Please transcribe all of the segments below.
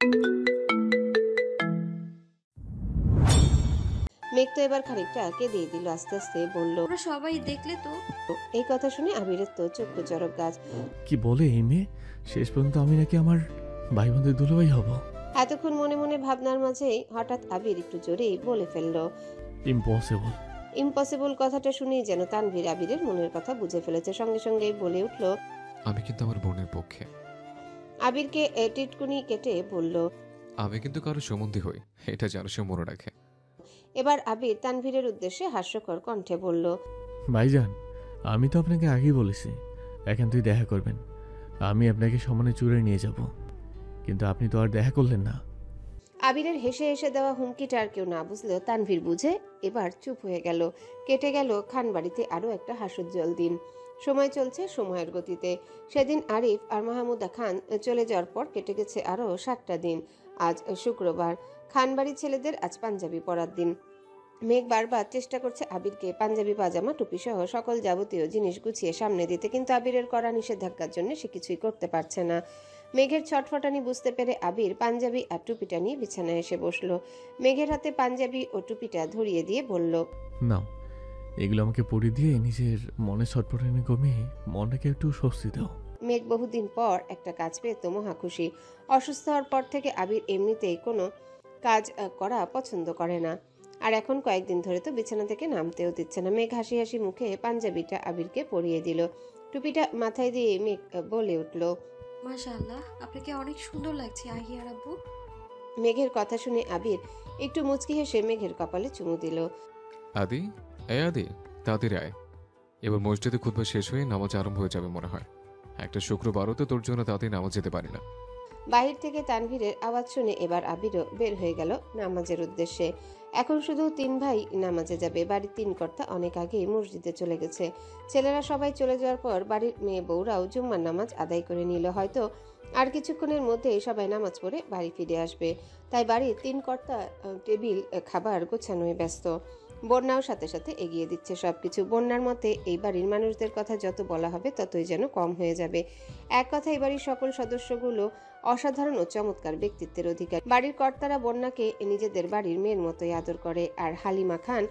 মেঘ তো এবার খানিকটা কেঁদেই দিল, আস্তে আস্তে বলল, ওরা সবাই দেখলে তো। এই কথা শুনে আবিরের তো চক্ষু চড়ক গাছ। কি বলে এই মেয়ে? শেষ পর্যন্ত আমি নাকি আমার ভাই বোনদের দুলাভাই হব? এতক্ষণ মনে মনে ভাবনার মাঝেই হঠাৎ আবির একটু জোরেই বলে ফেলল। ইম্পসিবল। ইম্পসিবল কথাটা শুনেই যেন তানভীর আবিরের মনের কথা বুঝে ফেলেছে, সঙ্গে সঙ্গেই বলে উঠল। আমি কিন্তু আমার বোনের পক্ষে। আবিরকে টিটকুনি কেটে বলল। আমি কিন্তু কারো সম্বন্ধী হই, এটা যেন সে মনে রাখে। এবার আবির তানভীরের উদ্দেশ্যে হাস্যকর কণ্ঠে বলল। ভাইজান, আমি তো আপনাকে আগেই বলেছি একান্তই দেখা করবেন। আমি আপনাকে সমানে চূড়ে নিয়ে যাব, কিন্তু আপনি তো আর দেখা করলেন না। আবিরের হেসে হেসে দেওয়া হুমকিটা আর কেউ না বুঝলেও তানভীর বুঝে এবার চুপ হয়ে গেল। কেটে গেল খানবাড়িতে আরও একটা হাস্যোজ্জ্বল দিন। সময় চলছে সময়ের গতিতে। সেদিন আরিফ আর মাহমুদা খান চলে যাওয়ার পর কেটে গেছে আরও 7টা দিন। আজ শুক্রবার। খানবাড়ির ছেলেদের আজ পাঞ্জাবি পরার দিন। মেঘ বারবার চেষ্টা করছে আবিরকে পাঞ্জাবি, পাজামা, টুপি সহ সকল যাবতীয় জিনিস গুছিয়ে সামনে দিতে, কিন্তু আবিরের করা নিষেধাজ্ঞার জন্য সে কিছুই করতে পারছে না। মেঘের ছটফটানি বুঝতে পেরে আবির পাঞ্জাবি আর টুপিটা নিয়ে বিছানায় এসে বসলো। মেঘের হাতে পাঞ্জাবি ও টুপিটা ধরিয়ে দিয়ে বলল। নাও, এগুলো আমাকে পরিয়ে দিয়ে নিজের মনে ছটফটানি কমিয়ে মনটাকে একটু স্বস্তি দাও। মেঘ বহুদিন পর একটা কাজ পেয়ে তো মহা খুশি। অসুস্থ হওয়ার পর থেকে আবির এমনিতেই কোনো কাজ করা পছন্দ করে না, আর এখন কয়েকদিন ধরে তো বিছানা থেকে নামতেও দিচ্ছে না। মেঘ হাসি হাসি মুখে পাঞ্জাবিটা আবিরকে পরিয়ে দিল। টুপিটা মাথায় দিয়ে মেঘ বলে উঠল। মাশাআল্লাহ, আপনাকে অনেক সুন্দর লাগছে আহিয়ার আব্বু। মেঘের কথা শুনে আবির একটু মুচকি হেসে মেঘের কপালে চুমু দিল। আদি, আদি, তাড়াতাড়ি আয়। এবার মসজিদে খুতবা শেষ হয়ে নামাজ আরম্ভ হয়ে যাবে মনে হয়। একটা শুক্রবারও তো তোর জন্য তাড়াতাড়ি নামাজ যেতে পারি না। বাহির থেকে তানভীরের আওয়াজ শুনে এবার আবিরও বের হয়ে গেল নামাজের উদ্দেশ্যে। এখন শুধু 3 ভাই নামাজে যাবে। বাড়ির 3 কর্তা অনেক আগেই মসজিদে চলে গেছে। ছেলেরা সবাই চলে যাওয়ার পর বাড়ির মেয়ে বউরাও জুম্মার নামাজ আদায় করে নিল। হয়তো আর কিছুক্ষণের মধ্যেই সবাই নামাজ পড়ে বাড়ি ফিরে আসবে। তাই বাড়ির 3 কর্তা টেবিল খাবার গোছানোয় ব্যস্ত। বন্যাও সাথে সাথে এগিয়ে দিচ্ছে সবকিছু। বন্যার মতে এই বাড়ির মানুষদের কথা যত বলা হবে ততই যেন কম হয়ে যাবে। এক কথা, এই বাড়ির সকল সদস্যগুলো অসাধারণ ও চমৎকার ব্যক্তিত্বের অধিকারী। বাড়ির কর্তারা বন্যাকে নিজেদের বাড়ির মেয়ের মতোই আদর করে। আর হালিমা খান,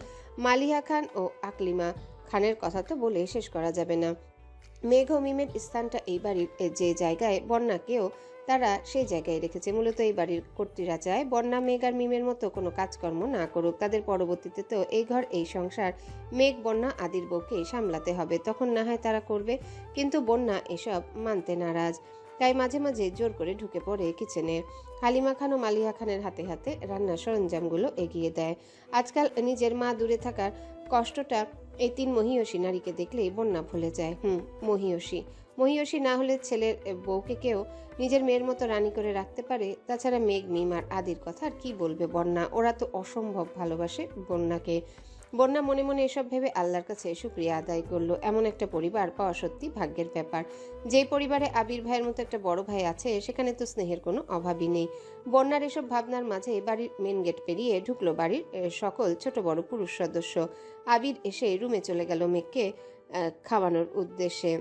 মালিহা খান ও আকলিমা খানের কথা তো বলে শেষ করা যাবে না। মেঘ ও মিমের স্থানটা এই বাড়ির যে জায়গায়, বন্যাকেও তারা সেই জায়গায় রেখেছে। মূলত এই বাড়ির কর্ত্রীরা চায় বন্যা মেঘ আর মিমের মতো কোনো কাজকর্ম না করুক। তাদের পরবর্তীতে তো এই ঘর এই সংসার মেঘ, বন্যা আদির বউকেই সামলাতে হবে। তখন না হয় তারা করবে, কিন্তু বন্যা এসব মানতে নারাজ। তাই মাঝে মাঝে জোর করে ঢুকে পড়ে কিচেনে। হালিমা খান ও মালিহা খানের হাতে হাতে রান্নার সরঞ্জামগুলো এগিয়ে দেয়। আজকাল নিজের মা দূরে থাকার কষ্টটা এই 3 মহিয়সী নারীকে দেখলেই বন্যা ভুলে যায়। মহিয়সী মহিয়সী না হলে ছেলের বউকে কেউ নিজের মেয়ের মতো রানী করে রাখতে পারে? তাছাড়া মেঘ, মিম আর আদির কথা আর কি বলবে বন্যা? ওরা তো অসম্ভব ভালোবাসে বন্যাকে। বন্যা মনে মনে এসব ভেবে আল্লাহর কাছে শুকরিয়া আদায় করলো। এমন একটা পরিবার পাওয়া সত্যি ভাগ্যের ব্যাপার। যেই পরিবারে আবির ভাইয়ের মতো একটা বড় ভাই আছে, সেখানে তো স্নেহের কোনো অভাবই নেই। বন্যার এসব ভাবনার মাঝে বাড়ির মেন গেট পেরিয়ে ঢুকলো বাড়ির সকল ছোট বড় পুরুষ সদস্য। আবির এসে রুমে চলে গেল মেঘকে খাওয়ানোর উদ্দেশ্যে,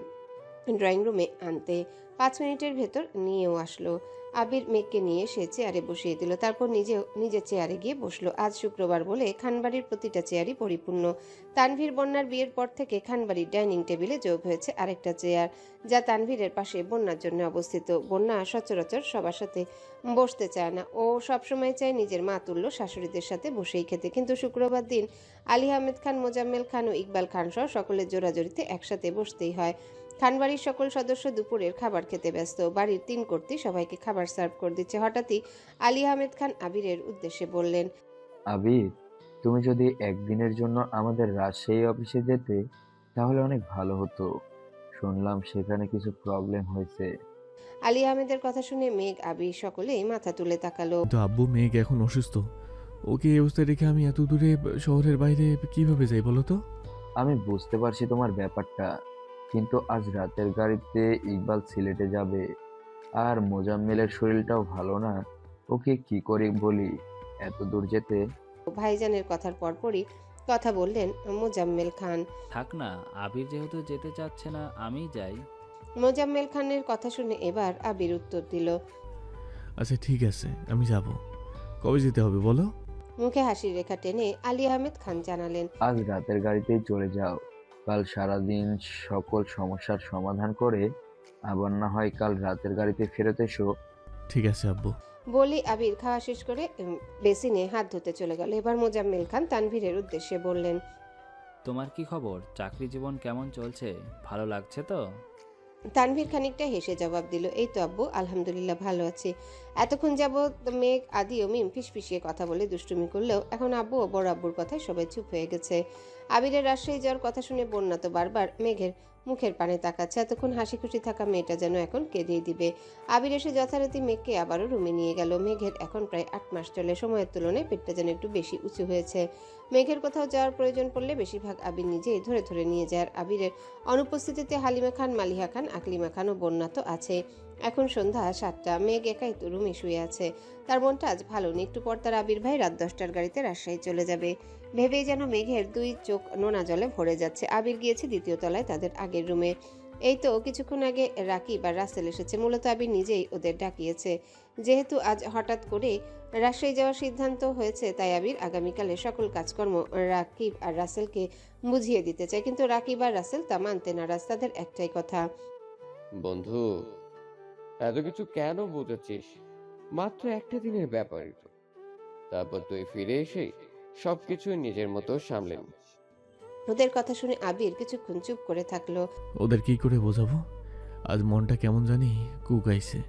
ড্রয়িং রুমে আনতে। 5 মিনিটের ভেতর নিয়েও আসলো। আবির মেঘকে নিয়ে সে চেয়ারে বসিয়ে দিল, তারপর নিজের চেয়ারে গিয়ে বসলো। আজ শুক্রবার বলে খানবাড়ির প্রতিটা চেয়ারই পরিপূর্ণ। তানভীর বন্যার বিয়ের পর থেকে খানবাড়ির ডাইনিং টেবিলে যোগ হয়েছে আরেকটা চেয়ার, যা তানভীরের পাশে বন্যার জন্য অবস্থিত। বন্যা সচরাচর সবার সাথে বসতে চায় না। ও সবসময় চায় নিজের মা তুল্য শাশুড়িদের সাথে বসেই খেতে, কিন্তু শুক্রবার দিন আলী আহমেদ খান, মোজাম্মেল খান ও ইকবাল খান সহ সকলের জোরাজোরিতে একসাথে বসতেই হয়। খানবাড়ির সকল সদস্য দুপুরের খাবার খেতে ব্যস্ত। বাড়ির 3 কর্ত্রী সবাইকে খাবার সার্ভ করে দিচ্ছে। হঠাৎই আলী আহমেদ খান আবিরের উদ্দেশ্যে বললেন। আবির, তুমি যদি একদিনের জন্য আমাদের রাজশাহী অফিসে যেতে তাহলে অনেক ভালো হতো। শুনলাম সেখানে কিছু প্রবলেম হয়েছে। আলী আহমেদের কথা শুনে মেঘ, আবির সকলেই মাথা তুলে তাকালো। কিন্তু আব্বু, মেঘ এখন অসুস্থ। ওকে এই অবস্থায় রেখে আমি এত দূরে শহরের বাইরে কিভাবে যাই বলো তো? আমি বুঝতে পারছি তোমার ব্যাপারটা, কিন্তু আজ রাতের গাড়িতে ইকবাল সিলেটে যাবে, আর মোজাম্মেলের শরীরটাও ভালো না। ওকে কি করে বলি এত দূর যেতে? ভাইজানের কথার পরপরই কথা বললেন মোজাম্মেল খান। থাক না, আবির যেহেতু যেতে চাচ্ছে না, আমিই যাই। মোজাম্মেল খানের কথা শুনে এবার আবির উত্তর দিল। আচ্ছা ঠিক আছে, আমি যাব। কবে যেতে হবে বলো? মুখে হাসির রেখা টেনে আলী আহমেদ খান জানালেন। আজ রাতের গাড়িতেই চলে যাও। কাল সারাদিন সকল সমস্যার সমাধান করে আবার না হয় কাল রাতের গাড়িতে ফেরত এসো। ঠিক আছে আব্বু। বলি আবির খাওয়া শেষ করে বেসিনে হাত ধুতে চলে গেল। এবার মোজাম্মেল খান তানভীরের উদ্দেশ্যে বললেন। তোমার কি খবর? চাকরি জীবন কেমন চলছে? ভালো লাগছে তো? তানভীর খানিকটা হেসে জবাব দিল, এই তো আব্বু, আলহামদুলিল্লাহ ভালো আছি। এতক্ষণ যাবৎ মেঘ আদি ও মিম ফিসফিসিয়ে কথা বলে দুষ্টুমি করলেও এখন আব্বু ও বড় আব্বুর কথায় সবাই চুপ হয়ে গেছে। আবিরের রাজশাহী যাওয়ার কথা শুনে বন্যা তো বারবার মেঘের মুখের পানে তাকাচ্ছে। এতক্ষণ হাসি খুশি থাকা মেয়েটা যেন এখন কেঁদেই দিবে। আবির এসে যথারীতি মেঘকে আবারও রুমে নিয়ে গেল। মেঘের এখন প্রায় 8 মাস চলে। সময়ের তুলনায় পেটটা যেন একটু বেশি উঁচু হয়েছে। মেঘের কোথাও যাওয়ার প্রয়োজন পড়লে বেশিরভাগ আবির নিজেই ধরে ধরে নিয়ে যায়। আর আবিরের অনুপস্থিতিতে হালিমা খান, মালিহা খান, আকলিমা খান ও বন্যা তো আছে। এখন সন্ধ্যা 7টা। মেঘ একাই তো রুমে শুয়ে আছে। তার মনটা আজ ভালো নেই। একটু পর তার আবির ভাই রাত 10টার গাড়িতে রাজশাহী চলে যাবে। ভেবেই যেন মেঘের 2 চোখ নোনা জলে ভরে যাচ্ছে। আবির গিয়েছে 2য় তলায় তাদের আগের রুমে। এই তো কিছুক্ষণ আগে রাকিব আর রাসেল এসেছে। মূলত আবির নিজেই ওদের ডাকিয়েছে। যেহেতু আজ হঠাৎ করে রাজশাহী যাওয়ার সিদ্ধান্ত হয়েছে, তাই আবির আগামীকালে সকল কাজকর্ম রাকিব আর রাসেলকে বুঝিয়ে দিতে চায়। কিন্তু রাকিব আর রাসেল তা মানতে নারাজ। তাদের একটাই কথা, বন্ধু, এত কিছু কেন বোঝাচ্ছিস? মাত্র একটা দিনের ব্যাপারই তো। তারপর তুই ফিরে এসে সবকিছু নিজের মতো সামলে নিস। ওদের কথা শুনে আবির কিছুক্ষণ চুপ করে থাকলো। ওদের কি করে বোঝাবো? আজ মনটা কেমন জানি কুকাইছে।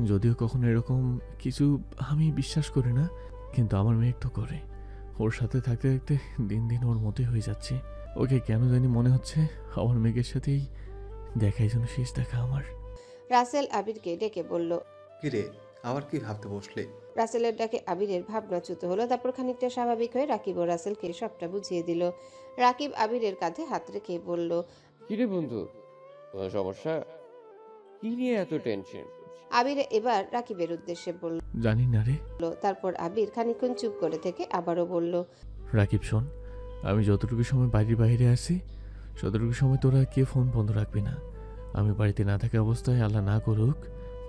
যদিও কখনো এরকম কিছু আমি বিশ্বাস করি না, কিন্তু আমার মেঘ তো করে। ওর সাথে থাকতে থাকতে দিন দিন ওর মতোই হয়ে যাচ্ছে। ওকে কেন জানি মনে হচ্ছে আমার মেঘের সাথেই দেখাই যেন শেষ দেখা আমার। রাসেল আবিরকে ডেকে বলল। কিরে, আবার কি ভাবতে বসলি? রাসেলের ডাকে আবিরের ভাবনাচ্যুত হলো। তারপর খানিকটা স্বাভাবিক হয়ে রাকিব ও রাসেলকে সবটা বুঝিয়ে দিল। রাকিব আবিরের কাঁধে হাত রেখে বলল, কিরে বন্ধু, কোনো সমস্যা? কি নিয়ে এত টেনশন? আবির এবার রাকিবের উদ্দেশ্যে বলল। জানি না রে। তারপর আবির খানিকক্ষণ চুপ করে থেকে আবারও বলল, রাকিব শোন, আমি যতটুকু সময় বাড়ির বাইরে আছি ততটুকু সময় তোরা কে ফোন বন্ধ রাখবি না। আমি বাড়িতে না থাকা অবস্থায় আল্লাহ না করুক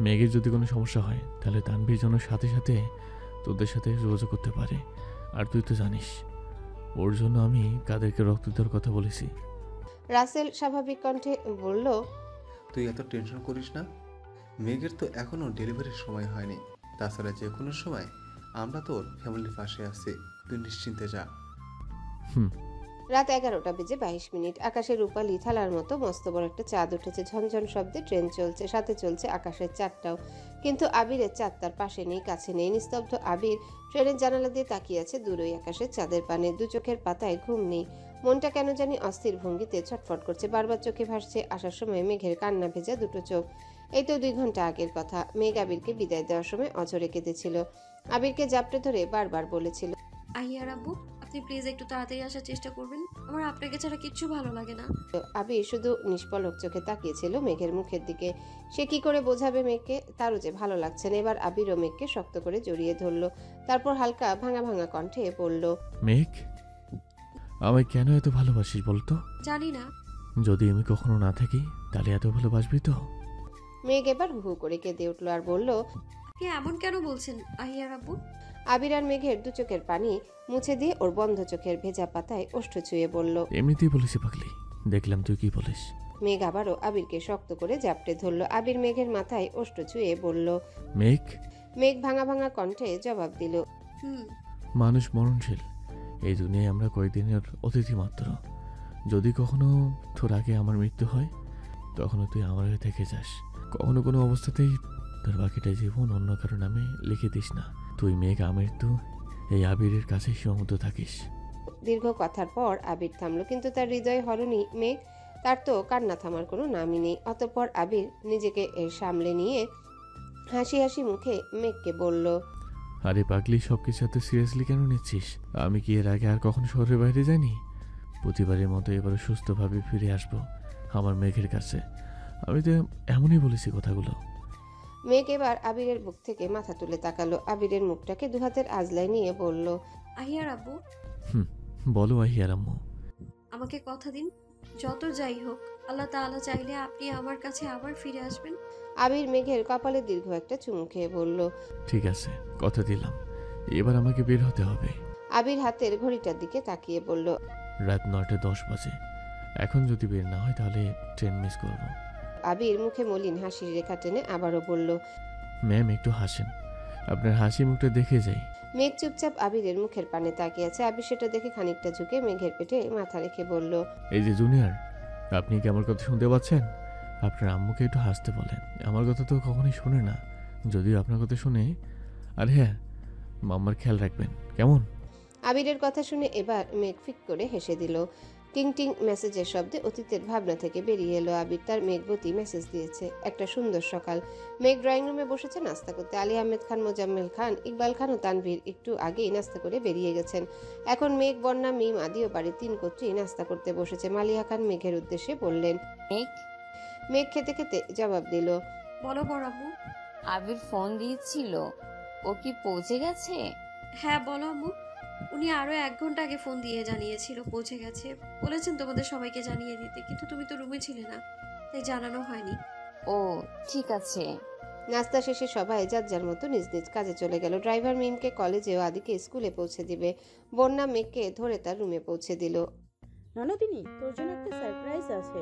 মেঘের যদি কোনো সমস্যা হয়, তাহলে তানভীর যেন সাথে সাথে তোদের সাথে যোগাযোগ করতে পারে। আর তুই তো জানিস ওর জন্য আমি কাদেরকে রক্ত দেওয়ার কথা বলেছি। রাসেল স্বাভাবিক কণ্ঠে বলল, তুই এত টেনশন করিস না। মেঘের তো এখনো ডেলিভারির সময় হয়নি। তাছাড়া যে কোনো সময় আমরা তোর ফ্যামিলির পাশে আছি, তুই নিশ্চিন্তে যা। রাত 11টা বেজে 22 মিনিট। আকাশে রূপালি থালার মতো মস্ত বড় একটা চাঁদ উঠেছে। ঝনঝন শব্দে ট্রেন চলছে, সাথে চলছে আকাশের চাঁদটাও। কিন্তু আবিরের চাঁদ তার পাশে নেই, কাছে নেই। নিস্তব্ধ আবির ট্রেনের জানালা দিয়ে তাকিয়ে আছে দূরই আকাশের চাঁদের পানে। 2 চোখের পাতায় ঘুম নেই। মনটা কেন জানি অস্থির ভঙ্গিতে ছটফট করছে। বারবার চোখে ভাসছে আসার সময় মেঘের কান্না ভেজা 2টো চোখ। এই তো 2 ঘন্টা আগের কথা। মেঘ আবিরকে বিদায় দেওয়ার সময় অঝরে কেঁদেছিল। আবিরকে জাপটে ধরে বারবার বলেছিল, আহিয়ার আব্বু, আপনি প্লিজ একটু তাড়াতাড়ি আসার চেষ্টা করবেন। আমার আপনাকে ছাড়া কিচ্ছু ভালো লাগে না। আবির শুধু নিষ্পলক চোখে তাকিয়েছিল মেঘের মুখের দিকে। সে কি করে বোঝাবে মেঘকে তারও যে ভালো লাগছে না। এবার আবিরও মেঘকে শক্ত করে জড়িয়ে ধরল। তারপর হালকা ভাঙা ভাঙা কণ্ঠে বলল, মেঘ, আমায় কেন এত ভালোবাসিস বলতো? জানি না। যদি আমি কখনো না থাকি তাহলে এত ভালোবাসবি তো? মেঘ এবার হু হু করে কেঁদে উঠল আর বলল, আপনি এমন কেন বলছেন আহিয়ার আব্বু? আবির আর মেঘের 2 চোখের পানি মুছে দিয়ে ওর বন্ধ চোখের ভেজা পাতায় ওষ্ঠ ছুঁয়ে বলল। এমনিতেই বলেছি পাগলি, দেখলাম তুই কি বলিস। মেঘ আবারও আবিরকে শক্ত করে জাপটে ধরল। আবির মেঘের মাথায় ওষ্ঠ ছুঁয়ে বলল। মেঘ। মেঘ ভাঙা ভাঙা কণ্ঠে জবাব দিল, হুম। মানুষ মরণশীল। এই দুনিয়ায় আমরা কয়েকদিনের অতিথি মাত্র। যদি কখনো তোর আগে আমার মৃত্যু হয়, তখনও তুই আমার হয়ে থেকে যাস। কখনো কোনো অবস্থাতেই তোর বাকিটা জীবন অন্য কারো নামে লিখে দিস না। তুই মেঘ আমৃত্যু এই আবিরের কাছে সীমাবদ্ধ থাকিস। দীর্ঘ কথার পর আবির থামলো, কিন্তু তার হৃদয়ে হরণী মেঘ। তার তো কান্না থামার কোনো নামই নেই। অতঃপর আবির নিজেকে সামলে নিয়ে হাসি হাসি মুখে মেঘকে বলল, আরে পাগলি, সবকিছু এত সিরিয়াসলি কেন নিচ্ছিস? আমি কি এর আগে আর কখনো শহরের বাইরে যাইনি? প্রতিবারের মতো এবারও সুস্থভাবে ফিরে আসবো আমার মেঘের কাছে। আমি তো এমনই বলেছি কথাগুলো। মেঘ এবার আবিরের বুক থেকে মাথা তুলে তাকালো। আবিরের মুখটাকে 2 হাতের আজলায় নিয়ে বলল, আহিয়ার আব্বু, বলো আহিয়ার আম্মু। আমাকে কথা দিন, যত যাই হোক আল্লাহ তাআলা চাইলে আপনি আমার কাছে আবার ফিরে আসবেন। আবির মেঘের কপালে দীর্ঘ একটা চুমু খেয়ে বলল। ঠিক আছে, কথা দিলাম। এবার আমাকে বের হতে হবে। আবির হাতের ঘড়িটার দিকে তাকিয়ে বলল। রাত 9:10 বাজে। এখন যদি বের না হয় তাহলে ট্রেন মিস করব। আবির মুখে মলিন হাসির রেখা টেনে আবারও বলল। ম্যাম একটু হাসেন, আপনার হাসি মুখটা দেখে যাই। মেঘ চুপচাপ আবিরের মুখের পানে তাকিয়ে আছে। আবির সেটা দেখে খানিকটা ঝুঁকে মেঘের পেটে মাথা রেখে বলল। এই যে জুনিয়র, আপনি কি আমার কথা শুনতে পাচ্ছেন? আপনার আম্মুকে একটু হাসতে বলেন, আমার কথা তো কখনোই শোনে না। যদিও আপনার কথা শুনে। আর হ্যাঁ, মাম্মার খেয়াল রাখবেন, কেমন? আবিরের কথা শুনে এবার মেঘ ফিক করে হেসে দিল। টিং টিং মেসেজের শব্দে অতীতের ভাবনা থেকে বেরিয়ে এলো আবির। তার মেঘবতী মেসেজ দিয়েছে। একটা সুন্দর সকাল। মেঘ ড্রয়িং রুমে বসেছে নাস্তা করতে। আলী আহমেদ খান, মোজাম্মেল খান, ইকবাল খান ও তানভীর একটু আগেই নাস্তা করে বেরিয়ে গেছেন। এখন মেঘ, বন্যা, মিম আদিও বাড়ির 3 কর্ত্রী নাস্তা করতে বসেছে। মালিহা খান মেঘের উদ্দেশ্যে বললেন। মেঘ খেতে খেতে জবাব দিল। বলো বড় আম্মু। আবির ফোন দিয়েছিল, ও কি পৌঁছে গেছে? হ্যাঁ বলো আম্মু। উনি আরো 1 ঘন্টা আগে ফোন দিয়ে জানিয়েছিল পৌঁছে গেছে। বলেছেন তোমাদের সবাইকে জানিয়ে দিতে, কিন্তু তুমি তো রুমে ছিলে না, তাই জানানো হয়নি। ও ঠিক আছে। নাস্তা শেষে সবাই যার যার মতো নিজ নিজ কাজে চলে গেল। ড্রাইভার মিমকে কলেজে ও আদিকে স্কুলে পৌঁছে দিবে। বন্যা মেঘকে ধরে তার রুমে পৌঁছে দিল। ননদিনী, তোর জন্য একটা সারপ্রাইজ আছে।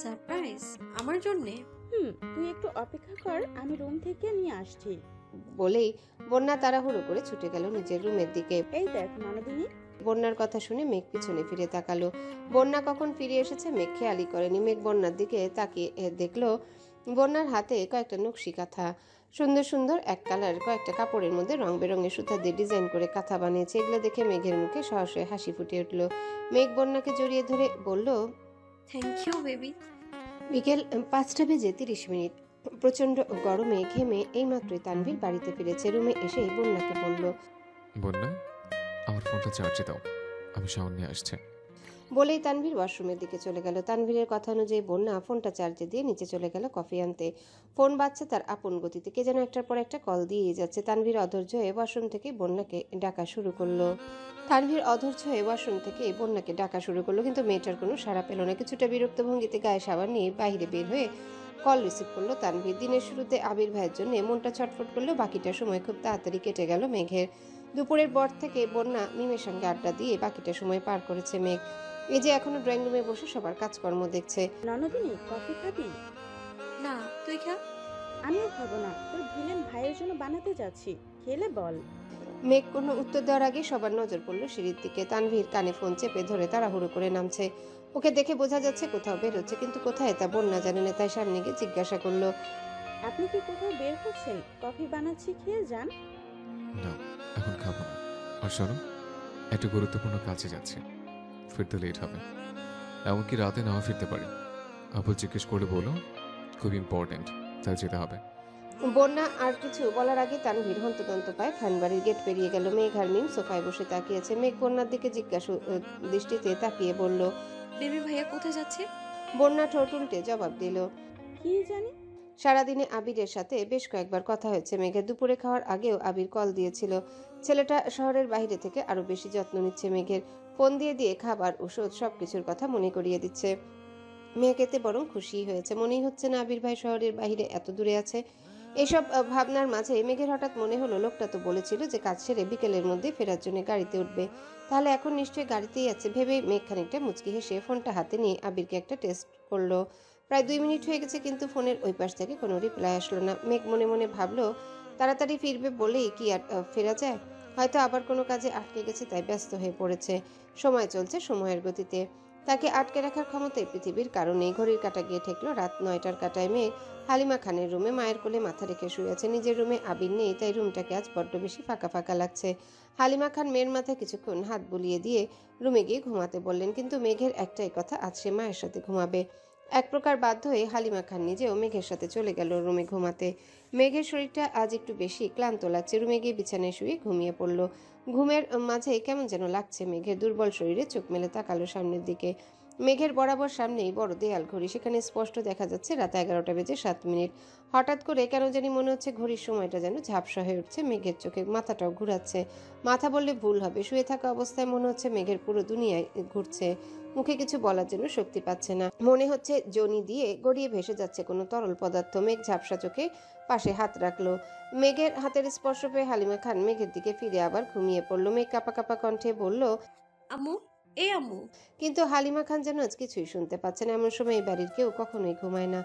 সারপ্রাইজ? আমার জন্যে? তুই একটু অপেক্ষা কর, আমি রুম থেকে নিয়ে আসছি। বলেই বন্যা তাড়াহুড়ো করে ছুটে গেল নিজের রুমের দিকে। এই দেখ ননদিনী। বন্যার কথা শুনে মেঘ পিছনে ফিরে তাকালো। বন্যা কখন ফিরে এসেছে মেঘ খেয়ালই করেনি। মেঘ বন্যার দিকে তাকিয়ে দেখলো বন্যার হাতে কয়েকটা নকশি কাঁথা। সুন্দর সুন্দর এক কালার কয়েকটা কাপড়ের মধ্যে রং বেরঙের সুতা দিয়ে ডিজাইন করে কাঁথা বানিয়েছে। এগুলো দেখে মেঘের মুখে সহসা হাসি ফুটে উঠল। মেঘ বন্যাকে জড়িয়ে ধরে বলল। Thank you baby. বিকেল 5:30। প্রচন্ড গরমে ঘেমে এইমাত্রই তানভীর বাড়িতে ফিরেছে। রুমে এসে বন্যাকে বলল। বন্যা, আমার ফোনটা চার্জে দাও, আমি শাওন নিয়ে আসছি। বলেই তানভীর ওয়াশরুমের দিকে চলে গেল। তানভীরের কথা অনুযায়ী বন্যা ফোনটা চার্জে দিয়ে নিচে চলে গেল কফি আনতে। ফোন বাজছে তার আপন গতিতে। কে যেন একটার পর একটা কল দিয়েই যাচ্ছে। তানভীর অধৈর্য হয়ে ওয়াশরুম থেকে বন্যাকে ডাকা শুরু করলো। কিন্তু মেয়েটার কোনো সাড়া পেল না। কিছুটা বিরক্ত ভঙ্গিতে গায়ে সাবান নিয়ে বাইরে বের হয়ে কল রিসিভ করলো তানভীর। দিনের শুরুতে আবির ভাইয়ের জন্য মনটা ছটফট করলেও বাকিটা সময় খুব তাড়াতাড়ি কেটে গেল মেঘের। দুপুরের পর থেকে বন্যা মিমের সঙ্গে আড্ডা দিয়ে বাকিটা সময় পার করেছে মেঘ। এই যে এখনো ড্রয়িং রুমে বসে সবার কাজকর্ম দেখছে। ননদিনী, কফি খাবি? না, তুই খা। আমিও খাবো না, তোর ভিলেন ভাইয়ের জন্য বানাতে যাচ্ছি, খেলে বল। মেঘ কোনো উত্তর দেওয়ার আগে সবার নজর পড়ল সিঁড়ির দিকে। তানভীর কানে ফোন চেপে ধরে তাড়াহুড়ো করে নামছে। ওকে দেখে বোঝা যাচ্ছে কোথাও বেরোচ্ছে, কিন্তু কোথায় তা বন্যা জানে না। তাই সামনে গিয়ে জিজ্ঞাসা করলো। আপনি কি কোথাও বের হচ্ছেন? কফি বানাচ্ছি, খেয়ে যান। না, এখন খাবো না। আর শোনো, একটা গুরুত্বপূর্ণ কাজে যাচ্ছে, ফিরতে লেট হবে। এমনকি রাতে নাও ফিরতে পারি। আপু জিজ্ঞেস করে বলো, খুব ইম্পর্টেন্ট, তাই যেতে হবে। বন্যা আর কিছু বলার আগে তানভীর হন্তদন্ত পায় খানবাড়ির গেট পেরিয়ে গেল। মেঘ আর মিম সোফায় বসে তাকিয়েছে। মেঘ বন্যার দিকে জিজ্ঞাসা দৃষ্টিতে তাকিয়ে বলল। বেবি ভাইয়া কোথায় যাচ্ছে? বন্যা ঠোঁট উল্টে জবাব দিল। কি জানি। সারাদিনে আবিরের সাথে বেশ কয়েকবার কথা হয়েছে মেঘের। দুপুরে খাওয়ার আগেও আবির কল দিয়েছিল। ছেলেটা শহরের বাইরে থেকে আরো বেশি যত্ন নিচ্ছে মেঘের। ফোন দিয়ে দিয়ে খাবার, ওষুধ সবকিছুর কথা মনে করিয়ে দিচ্ছে। মেঘ এতে বরং খুশি হয়েছে। মনেই হচ্ছে না আবির ভাই শহরের বাইরে এত দূরে আছে। এসব ভাবনার মাঝে মেঘের হঠাৎ মনে হলো লোকটা তো বলেছিল যে কাজ সেরে বিকেলের মধ্যে ফেরার জন্য গাড়িতে উঠবে। তাহলে এখন নিশ্চয়ই গাড়িতেই আছে ভেবে মেঘ খানিকটা মুচকি হেসে ফোনটা হাতে নিয়ে আবিরকে একটা টেস্ট করলো। প্রায় 2 মিনিট হয়ে গেছে, কিন্তু ফোনের ওই পাশ থেকে কোনো রিপ্লাই আসলো না। মেঘ মনে মনে ভাবলো তাড়াতাড়ি ফিরবে বলেই কি আর ফেরা যায়? হয়তো আবার কোনো কাজে আটকে গেছে, তাই ব্যস্ত হয়ে পড়েছে। সময় চলছে সময়ের গতিতে। তাকে আটকে রাখার ক্ষমতায় পৃথিবীর কারণে। ঘড়ির কাঁটা গিয়ে ঠেকলো রাত 9টার কাঁটায়। মেঘ হালিমা খানের রুমে মায়ের কোলে মাথা রেখে শুয়ে আছে। নিজের রুমে আবির নেই, তাই রুমটাকে আজ বড্ড বেশি ফাঁকা ফাঁকা লাগছে। হালিমা খান মেয়ের মাথায় কিছুক্ষণ হাত বুলিয়ে দিয়ে রুমে গিয়ে ঘুমাতে বললেন, কিন্তু মেঘের একটাই কথা, আজ সে মায়ের সাথে ঘুমাবে। এক প্রকার বাধ্য হয়ে হালিমা খান নিজেও মেঘের সাথে চলে গেল রুমে ঘুমাতে। মেঘের শরীরটা আজ একটু বেশি ক্লান্ত লাগছে। রুমে গিয়ে বিছানায় শুয়ে ঘুমিয়ে পড়ল। ঘুমের মাঝে কেমন যেন লাগছে মেঘের। দুর্বল শরীরে চোখ মেলে তাকালো সামনের দিকে। মেঘের বরাবর সামনেই বড় দেয়াল ঘড়ি, সেখানে স্পষ্ট দেখা যাচ্ছে রাত 11:07। হঠাৎ করে কেন জানি মনে হচ্ছে ঘড়ির সময়টা যেন ঝাপসা হয়ে উঠছে। মেঘের চোখে মাথাটাও ঘুরাচ্ছে। মাথা বললে ভুল হবে, শুয়ে থাকা অবস্থায় মনে হচ্ছে মেঘের পুরো দুনিয়ায় ঘুরছে। মুখে কিছু বলার জন্য শক্তি পাচ্ছে না। মনে হচ্ছে যোনি দিয়ে গড়িয়ে ভেসে যাচ্ছে কোনো তরল পদার্থ। মেঘ ঝাপসা চোখে পাশে হাত রাখলো। মেঘের হাতের স্পর্শ পেয়ে হালিমা খান মেঘের দিকে ফিরে আবার ঘুমিয়ে পড়লো। মেঘ কাঁপা কাঁপা কণ্ঠে বলল, আম্মু, এই আম্মু। কিন্তু হালিমা খান যেন আজ কিছুই শুনতে পাচ্ছেন। এমন সময় এই বাড়ির কেউ কখনোই ঘুমায় না।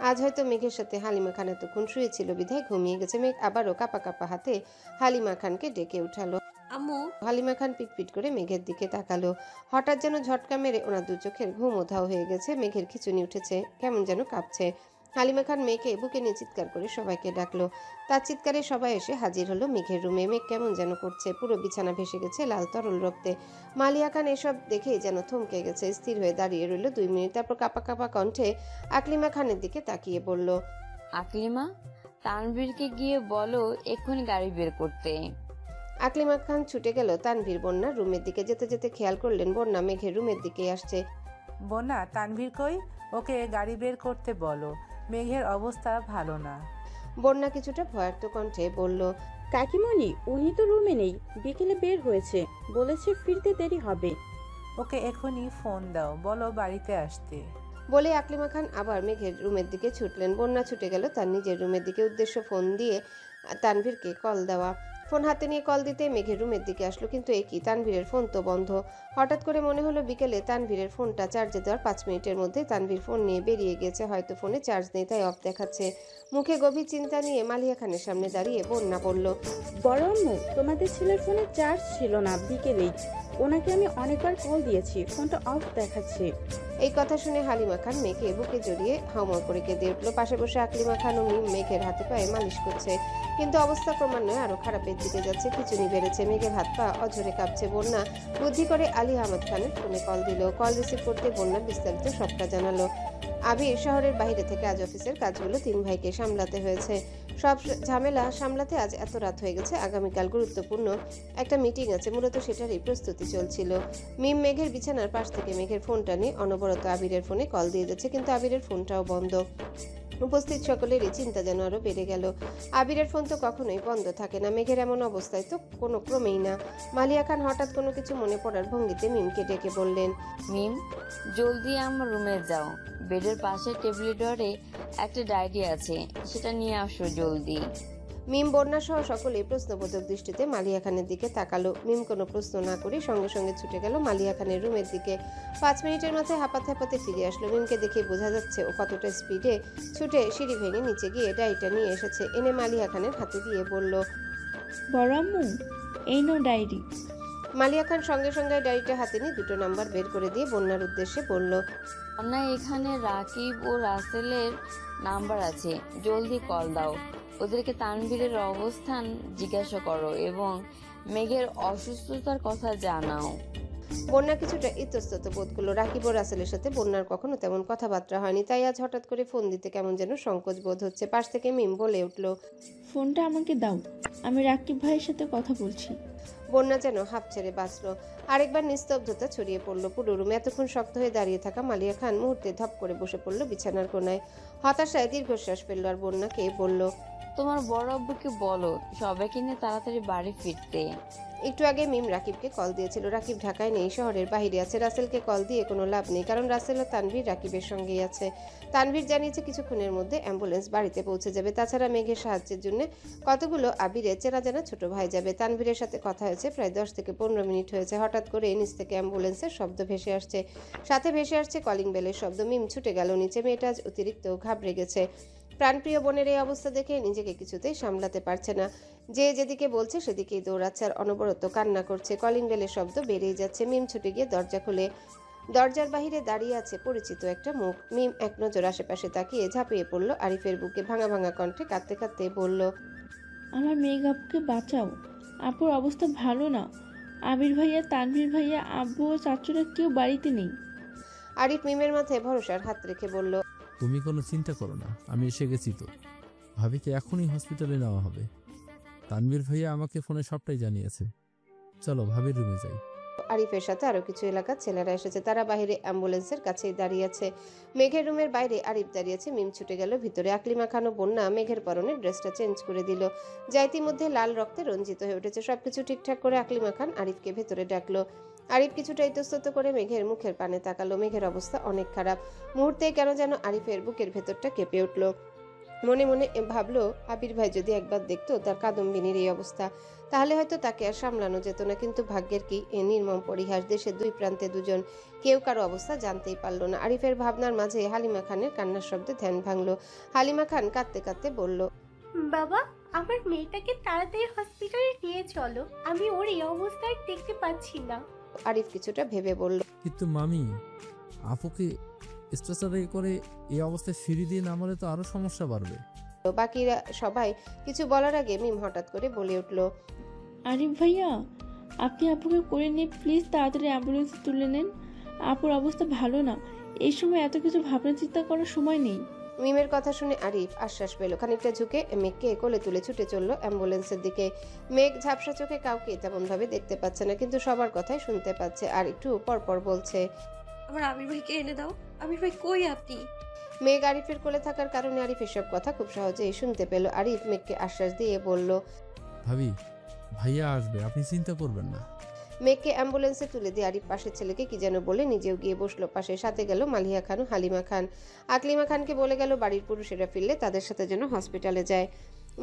আজ হয়তো মেঘের সাথে হালিমা খান এতক্ষণ শুয়েছিল বিধায় ঘুমিয়ে গেছে। মেঘ আবারও কাঁপা কাঁপা হাতে হালিমা খানকে ডেকে উঠালো। আম্মু, হালিমা খান পিটপিট করে মেঘের দিকে তাকালো। হঠাৎ যেন ঝটকা মেরে ওনার দু চোখের ঘুম উধাও হয়ে গেছে। মেঘের খিঁচুনি উঠেছে, কেমন যেন কাঁপছে। হালিমা খান মেঘকে বুকে নিয়ে চিৎকার করে সবাইকে ডাকলো। তার চিৎকারে সবাই এসে হাজির হলো মেঘের রুমে। মেঘ কেমন যেন করছে, পুরো বিছানা ভেসে গেছে লাল তরল রক্তে। মালিয়া খান এসব দেখেই যেন থমকে গেছে, স্থির হয়ে দাঁড়িয়ে রইল 2 মিনিট। তারপর কাঁপা কাঁপা কণ্ঠে আকলিমা খানের দিকে তাকিয়ে বলল, আকলিমা, তানভীরকে গিয়ে বলো এক্ষুনি গাড়ি বের করতে। আকলিমা খান ছুটে গেল তানভীর বন্যার রুমের দিকে। যেতে যেতে খেয়াল করলেন বন্যা মেঘের রুমের দিকে আসছে। বন্যা, তানভীর কই? ওকে গাড়ি বের করতে বলো, মেঘের অবস্থা ভালো না। বন্যা কিছুটা ভয়ার্ত কণ্ঠে বলল, কাকিমণি, উনি তো রুমে নেই, বিকেলে বের হয়েছে, বলেছে ফিরতে দেরি হবে। ওকে এখনই ফোন দাও, বলো বাড়িতে আসতে। বলে আকলিমা খান আবার মেঘের রুমের দিকে ছুটলেন। বন্যা ছুটে গেল তার নিজের রুমের দিকে। উদ্দেশ্য ফোন দিয়ে তানভীরকে কল দেওয়া। ফোন হাতে নিয়ে কল দিতে মেঘের রুমের দিকে আসলো, কিন্তু একই তানভীরের ফোন তো বন্ধ। হঠাৎ করে মনে হলো বিকেলে তানভীরের ফোনটা চার্জে দেওয়ার 5 মিনিটের মধ্যে তানভীর ফোন নিয়ে বেরিয়ে গেছে। হয়তো ফোনে চার্জ নেই, তাই অফ দেখাচ্ছে। মুখে গভীর চিন্তা নিয়ে মালিয়া খানের সামনে দাঁড়িয়ে বন্যা বলল, বড় আম্মু, তোমাদের ছেলের ফোনে চার্জ ছিল না বিকেলেই। ওনাকে আমি অনেকবার কল দিয়েছি, ফোনটা অফ দেখাচ্ছে। এই কথা শুনে হালিমা খান মেঘে বুকে জড়িয়ে হাউমাউ করে কেঁদে উঠলো। পাশে বসে আকলিমা খান ও মিম মেঘের হাতে পায়ে মালিশ করছে, কিন্তু অবস্থা ক্রমান্বয়ে আরো খারাপের দিকে যাচ্ছে। খিচুনি বেড়েছে, মেঘের হাত পা অঝরে কাঁপছে। বন্যা বুদ্ধি করে আলী আহমদ খানের ফোনে কল দিল। কল রিসিভ করতে বন্যা বিস্তারিত সবটা জানালো। আবির শহরের বাইরে থেকে আজ অফিসের কাজগুলো 3 ভাইকে সামলাতে হয়েছে। সব ঝামেলা সামলাতে আজ এত রাত হয়ে গেছে। আগামীকাল গুরুত্বপূর্ণ একটা মিটিং আছে, মূলত সেটারই প্রস্তুতি চলছিল। মিম মেঘের বিছানার পাশ থেকে মেঘের ফোনটা নিয়ে অনবরত আবিরের ফোনে কল দিয়ে যাচ্ছে, কিন্তু আবিরের ফোনটাও বন্ধ। উপস্থিত সকলেরই চিন্তা যেন আরো বেড়ে গেল। আবিরের ফোন তো কখনোই বন্ধ থাকে না, মেঘের এমন অবস্থায় তো কোনো ক্রমেই না। মালিয়া খান হঠাৎ কোনো কিছু মনে পড়ার ভঙ্গিতে মিমকে ডেকে বললেন, মিম, জলদি আমার রুমে যাও, বেডের পাশে টেবিলের ডরে একটা ডায়েরি আছে, সেটা নিয়ে আসো জলদি। মিম বন্যা সহ সকলেই প্রশ্নবোধক দৃষ্টিতে মালিয়া খানের দিকে তাকালো। মিম কোনো প্রশ্ন না করে সঙ্গে সঙ্গে ছুটে গেল মালিয়া খানের রুমের দিকে। 5 মিনিটের মাথায় হাঁপাতে হাঁপাতে ফিরে আসলো। মিমকে দেখে বোঝা যাচ্ছে ও কতটা স্পিডে ছুটে সিঁড়ি ভেঙে নিচে গিয়ে ডায়েরিটা নিয়ে এসেছে। এনে মালিয়া খানের হাতে দিয়ে বলল, বড় আম্মু, এই নো ডায়েরি। মালিয়া খান সঙ্গে সঙ্গে ডায়েরিটা হাতে নিয়ে 2টো নাম্বার বের করে দিয়ে বন্যার উদ্দেশ্যে বলল, না, এখানে রাকিব ও রাসেলের নাম্বার আছে, জলদি কল দাও, ওদেরকে তানভীরের অবস্থান জিজ্ঞাসা করো এবং মেঘের অসুস্থতার কথা জানাও। বন্যা কিছুটা ইতস্তত বোধ করলো। রাকিব ও রাসেলের সাথে বন্যার কখনো তেমন কথাবার্তা হয়নি, তাই আজ হঠাৎ করে ফোন দিতে কেমন যেন সংকোচ বোধ হচ্ছে। পাশ থেকে মিম বলে উঠল, ফোনটা আমাকে দাও, আমি রাকিব ভাইয়ের সাথে কথা বলছি। বন্যা যেন হাঁপ ছেড়ে বাঁচলো। আরেকবার নিস্তব্ধতা ছড়িয়ে পড়লো পুরো রুমে। এতক্ষণ শক্ত হয়ে দাঁড়িয়ে থাকা মালিয়া খান মুহূর্তে ধপ করে বসে পড়লো বিছানার কোনায়। হতাশায় দীর্ঘশ্বাস ফেললো আর বন্যাকে বলল, তোমার বড় আব্বুকে বলো সবাইকে নিয়ে তাড়াতাড়ি বাড়ি ফিরতে। একটু আগে মিম রাকিবকে কল দিয়েছিল। রাকিব ঢাকায় নেই, শহরের বাইরে আছে। রাসেলকে কল দিয়ে কোনো লাভ নেই, কারণ রাসেল ও তানভীর রাকিবের সঙ্গেই আছে। তানভীর জানিয়েছে কিছুক্ষণের মধ্যে অ্যাম্বুলেন্স বাড়িতে পৌঁছে যাবে। তাছাড়া মেঘের সাহায্যের জন্য কতগুলো আবিরের চেনা জানা ছোট ভাই যাবে। তানভীরের সাথে কথা হয়েছে প্রায় 10 থেকে 15 মিনিট হয়েছে। হঠাৎ করে নিচ থেকে অ্যাম্বুলেন্সের শব্দ ভেসে আসছে, সাথে ভেসে আসছে কলিং বেলের শব্দ। মিম ছুটে গেল নিচে। মেয়েটা আজ অতিরিক্ত ঘাবড়ে গেছে। প্রাণপ্রিয় বোনের এই অবস্থা দেখে নিজেকে কিছুতেই সামলাতে পারছে না। যে যেদিকে বলছে সেদিকেই দৌড়াচ্ছে আর অনবরত কান্না করছে। কলিং বেলের শব্দ বেড়েই যাচ্ছে। মিম ছুটে গিয়ে দরজা খুলে দরজার বাহিরে দাঁড়িয়ে আছে পরিচিত একটা মুখ। মিম এক নজর আশেপাশে তাকিয়ে ঝাঁপিয়ে পড়লো আরিফের বুকে। ভাঙা ভাঙা কণ্ঠে কাঁদতে কাঁদতে বলল, আমার মেঘ আপুকে বাঁচাও, আপুর অবস্থা ভালো না। আবির ভাইয়া, তানভীর ভাইয়া, আব্বু ও চাচুরা কেউ বাড়িতে নেই। আরিফ মিমের মাথায় ভরসার হাত রেখে বলল, তুমি কোনো চিন্তা করো না, আমি এসে গেছি তো। ভাবিকে এখনই হসপিটালে নেওয়া হবে। তানভীর ভাইয়া আমাকে ফোনে সবটাই জানিয়েছে। চলো ভাবির রুমে যাই। আরিফের সাথে আরো কিছু এলাকার ছেলেরা এসেছে। তারা বাইরে অ্যাম্বুলেন্সের কাছেই দাঁড়িয়ে আছে। মেঘের রুমের বাইরে আরিফ দাঁড়িয়েছে। মিম ছুটে গেল ভিতরে। আকলিমা খান ও বন্যা মেঘের পরনে ড্রেসটা চেঞ্জ করে দিল, যা ইতিমধ্যে লাল রক্তে রঞ্জিত হয়ে উঠেছে। সবকিছু ঠিকঠাক করে আকলিমা খান আরিফকে ভেতরে ডাকলো। আরিফ কিছুটা ইতস্তত করে মেঘের মুখের পানে তাকালো। মেঘের অবস্থা অনেক খারাপ। মুহূর্তে কেন যেন আরিফের বুকের ভেতরটা কেঁপে উঠল। মনে মনে ভাবলো, আবির ভাই যদি একবার দেখতো তার কাদম্বিনীর এই অবস্থা, তাহলে হয়তো তাকে আর সামলানো যেত না। কিন্তু ভাগ্যের কি এ নির্মম পরিহাস! দেশের দুই প্রান্তে দুজন, কেউ কারো অবস্থা জানতেই পারল না। আরিফের ভাবনার মাঝে হালিমা খানের কান্নার শব্দে ধ্যান ভাঙলো। হালিমা খান কাঁদতে কাঁদতে বলল, বাবা, আমার মেয়েটাকে তাড়াতাড়ি হসপিটালে নিয়ে চলো, আমি ওর এই অবস্থায় দেখতে পাচ্ছি না। আরিফ কিছুটা ভেবে বলল, কিন্তু মামি, আপুকে স্ট্রেচারে করে এই অবস্থায় সিঁড়ি দিয়ে নামালে তো আরো সমস্যা বাড়বে। বাকিরা সবাই কিছু বলার আগে মিম হঠাৎ করে বলে উঠল, আরিফ ভাইয়া, আপনি আপুকে করে নিয়ে প্লিজ তাড়াতাড়ি অ্যাম্বুলেন্সে তুলে নেন। আপুর অবস্থা ভালো না, এই সময় এত কিছু ভাবনা চিন্তা করার সময় নেই। মিমের কথা শুনে আরিফ আশ্বাস পেল। খানিকটা ঝুঁকে মেঘকে কোলে তুলে ছুটে চলল অ্যাম্বুলেন্সের দিকে। মেঘ ঝাপসা চোখে কাউকে তেমন ভাবে দেখতে পাচ্ছে না, কিন্তু সবার কথাই শুনতে পাচ্ছে। আর একটু পরপর বলছে, আমার আবির ভাইকে এনে দাও। আবির ভাই কই আপনি? মেঘ আরিফের কোলে থাকার কারণে আরিফ এসব কথা খুব সহজেই শুনতে পেল। আরিফ মেঘকে আশ্বাস দিয়ে বলল, ভাবি, ভাইয়া আসবে, আপনি চিন্তা করবেন না। মেঘকে অ্যাম্বুলেন্সে তুলে দিয়ে আরিফ পাশের ছেলেকে কি যেন বলে নিজেও গিয়ে বসলো পাশে। সাথে গেল মালিহা খান ও হালিমা খান। আকলিমা খানকে বলে গেল বাড়ির পুরুষেরা ফিরলে তাদের সাথে যেন হসপিটালে যায়।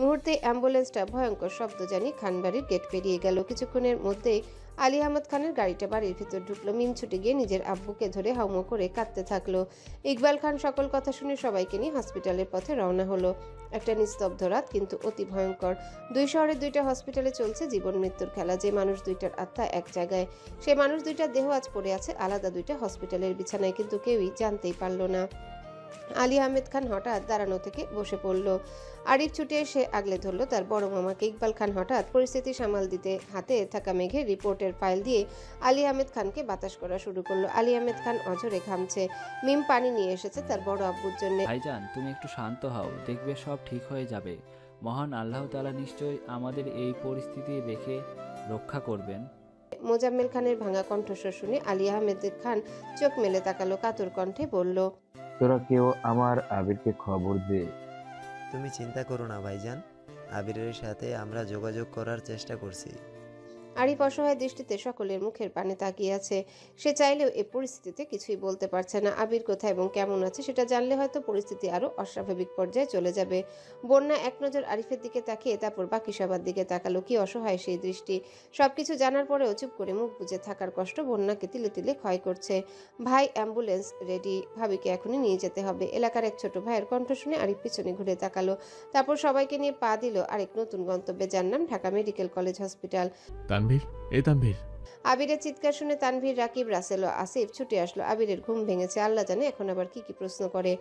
মুহূর্তে অ্যাম্বুলেন্সটা ভয়ঙ্কর শব্দ জানি খানবাড়ির গেট পেরিয়ে গেল। কিছুক্ষণের মধ্যেই আলী আহমদ খানের গাড়িটা বাড়ির ভিতর ঢুকলো। মিম ছুটে গিয়ে নিজের আব্বুকে ধরে হাউমো করে কাঁদতে থাকলো। ইকবাল খান সকল কথা শুনে সবাইকে নিয়ে হসপিটালের পথে রওনা হলো। একটা নিস্তব্ধ রাত, কিন্তু অতি ভয়ঙ্কর। দুই শহরের দুইটা হসপিটালে চলছে জীবন মৃত্যুর খেলা। যে মানুষ দুইটার আত্মা এক জায়গায়, সে মানুষ দুইটার দেহ আজ পড়ে আছে আলাদা দুইটা হসপিটালের বিছানায়, কিন্তু কেউই জানতেই পারল না। আলী আহমেদ খান হঠাৎ দাঁড়ানো থেকে বসে পড়ল। আরিফ ছুটে এসে আগলে ধরল তার বড় মামাকে। ইকবাল খান হঠাৎ পরিস্থিতি সামাল দিতে হাতে থাকা মেঘের রিপোর্টের ফাইল দিয়ে আলী আহমেদ খানকে বাতাস করা শুরু করলো। আলী আহমেদ খান অঝরে ঘামছে। মিম পানি নিয়ে এসেছে তার বড় আব্বুর জন্য। ভাইজান, তুমি একটু শান্ত হও, দেখবে সব ঠিক হয়ে যাবে। মহান আল্লাহ তাআলা নিশ্চয়ই আমাদের এই পরিস্থিতি দেখে রক্ষা করবেন। মোজাম্মেল খানের ভাঙা কণ্ঠস্বর শুনে আলী আহমেদ খান চোখ মেলে তাকালো, কাতর কণ্ঠে বলল, তোরা কেউ আমার আবিরকে খবর দে। তুমি চিন্তা করো না ভাইজান, আবিরের সাথে আমরা যোগাযোগ করার চেষ্টা করছি। আরিফ অসহায় দৃষ্টিতে সকলের মুখের পানে তাকিয়ে আছে। সে চাইলেও এই পরিস্থিতিতে কিছুই বলতে পারছে না। আবির কোথায় এবং কেমন আছে সেটা জানলে হয়তো পরিস্থিতি আরো অস্বাভাবিক পর্যায়ে চলে যাবে। বন্যা এক নজর আরিফের দিকে তাকিয়ে তারপর বাকি সবার দিকে তাকালো। কি অসহায় সেই দৃষ্টি! সবকিছু জানার পরেও চুপ করে মুখ বুজে থাকার কষ্ট বন্যাকে তিলে তিলে ক্ষয় করছে। ভাই, অ্যাম্বুলেন্স রেডি, ভাবিকে এখনই নিয়ে যেতে হবে। এলাকার এক ছোট ভাইয়ের কণ্ঠ শুনে আরিফ পিছনে ঘুরে তাকালো। তারপর সবাইকে নিয়ে পা দিল আরেক নতুন গন্তব্যে, যার নাম Dhaka medical college hospital. Tanvir, এই তানভীর! আবিরের চিৎকার শুনে তানভীর, রাকিব, রাসেল ও আসিফ ছুটে আসলো। আবিরের ঘুম ভেঙেছে, আল্লাহ জানে এখন আবার কি কি প্রশ্ন করে।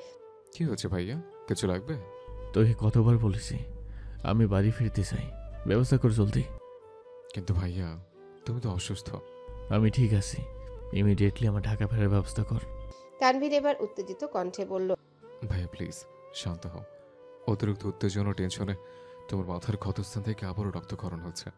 কি হচ্ছে ভাইয়া, কিছু লাগবে? তোকে কতবার বলেছি আমি বাড়ি ফিরতে চাই, ব্যবস্থা কর জলদি। কিন্তু ভাইয়া, তুমি তো অসুস্থ। আমি ঠিক আছি, ইমিডিয়েটলি আমার ঢাকা ফেরার ব্যবস্থা কর। তানভীর এবার উত্তেজিত কণ্ঠে বলল, ভাইয়া প্লিজ শান্ত হও। অতিরিক্ত উত্তেজনা ও টেনশনে তোমার মাথার ক্ষতস্থান থেকে আবারও রক্তক্ষরণ হচ্ছে।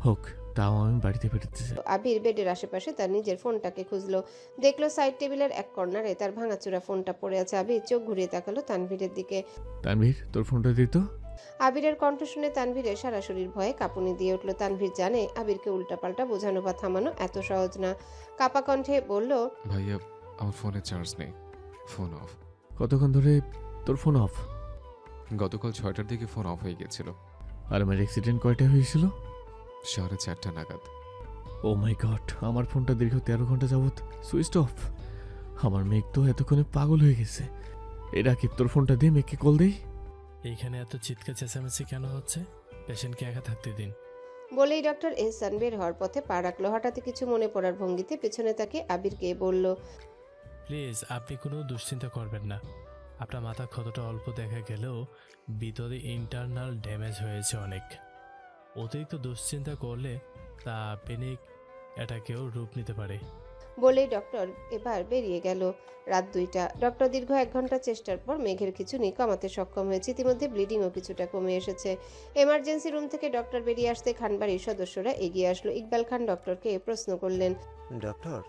হোক, তাও আমি বাড়িতে ফিরতে চাই। আবির বেডের আশেপাশে তার নিজের ফোনটাকে খুঁজলো। দেখলো সাইড টেবিলের এক কর্নারে তার ভাঙাচোরা ফোনটা পড়ে আছে। আবির চোখ ঘুরিয়ে তাকালো তানভীরের দিকে। তানভীর, তোর ফোনটা দিত। আবিরের কণ্ঠ শুনে তানভীরের সারা শরীর ভয়ে কাঁপুনি দিয়ে উঠল। তানভীর জানে আবিরকে উল্টাপাল্টা বোঝানো বা থামানো এত সহজ না। কাপা কণ্ঠে বলল, ভাইয়া আমার ফোনে চার্জ নেই, ফোন অফ। কতক্ষণ ধরে তোর ফোন অফ? গতকাল 6টার দিকে ফোন অফ হয়ে গেছিল। আর আমার অ্যাক্সিডেন্ট কয়টা হয়েছিল? 4:30 নাগাদ। ও মাই গড, আমার ফোনটা দীর্ঘ 13 ঘন্টা যাবত সুইচ অফ। আমার মেঘ তো এতক্ষণে পাগল হয়ে গেছে। এই রাকিব, তোর ফোনটা দিয়ে মেঘকে কল দেই। এইখানে এত চিৎকার চেঁচামেচি কেন হচ্ছে? পেশেন্টকে একা থাকতে দিন। বলেই ডক্টর এহসান বের হওয়ার পথে পা রাখলো। হঠাৎ কিছু মনে পড়ার ভঙ্গিতে পেছনে তাকে আবিরকে বলল, প্লিজ আপনি কোনো দুশ্চিন্তা করবেন না। আপনার মাথার ক্ষতটা অল্প দেখা গেলেও ভিতরে ইন্টারনাল ড্যামেজ হয়েছে অনেক। অতিরিক্ত দুশ্চিন্তা করলে তা প্যানিক অ্যাটাকেও রূপ নিতে পারে। বলেই ডক্টর এবার বেরিয়ে গেল। রাত 2টা। ডক্টর দীর্ঘ 1 ঘন্টা চেষ্টার পর মেঘের খিঁচুনি কমাতে সক্ষম হয়েছে। ইতিমধ্যে ব্লিডিংও কিছুটা কমে এসেছে। এমার্জেন্সি রুম থেকে ডক্টর বেরিয়ে আসতে খানবাড়ির সদস্যরা এগিয়ে আসলো। ইকবাল খান ডক্টরকে প্রশ্ন করলেন, ডক্টর,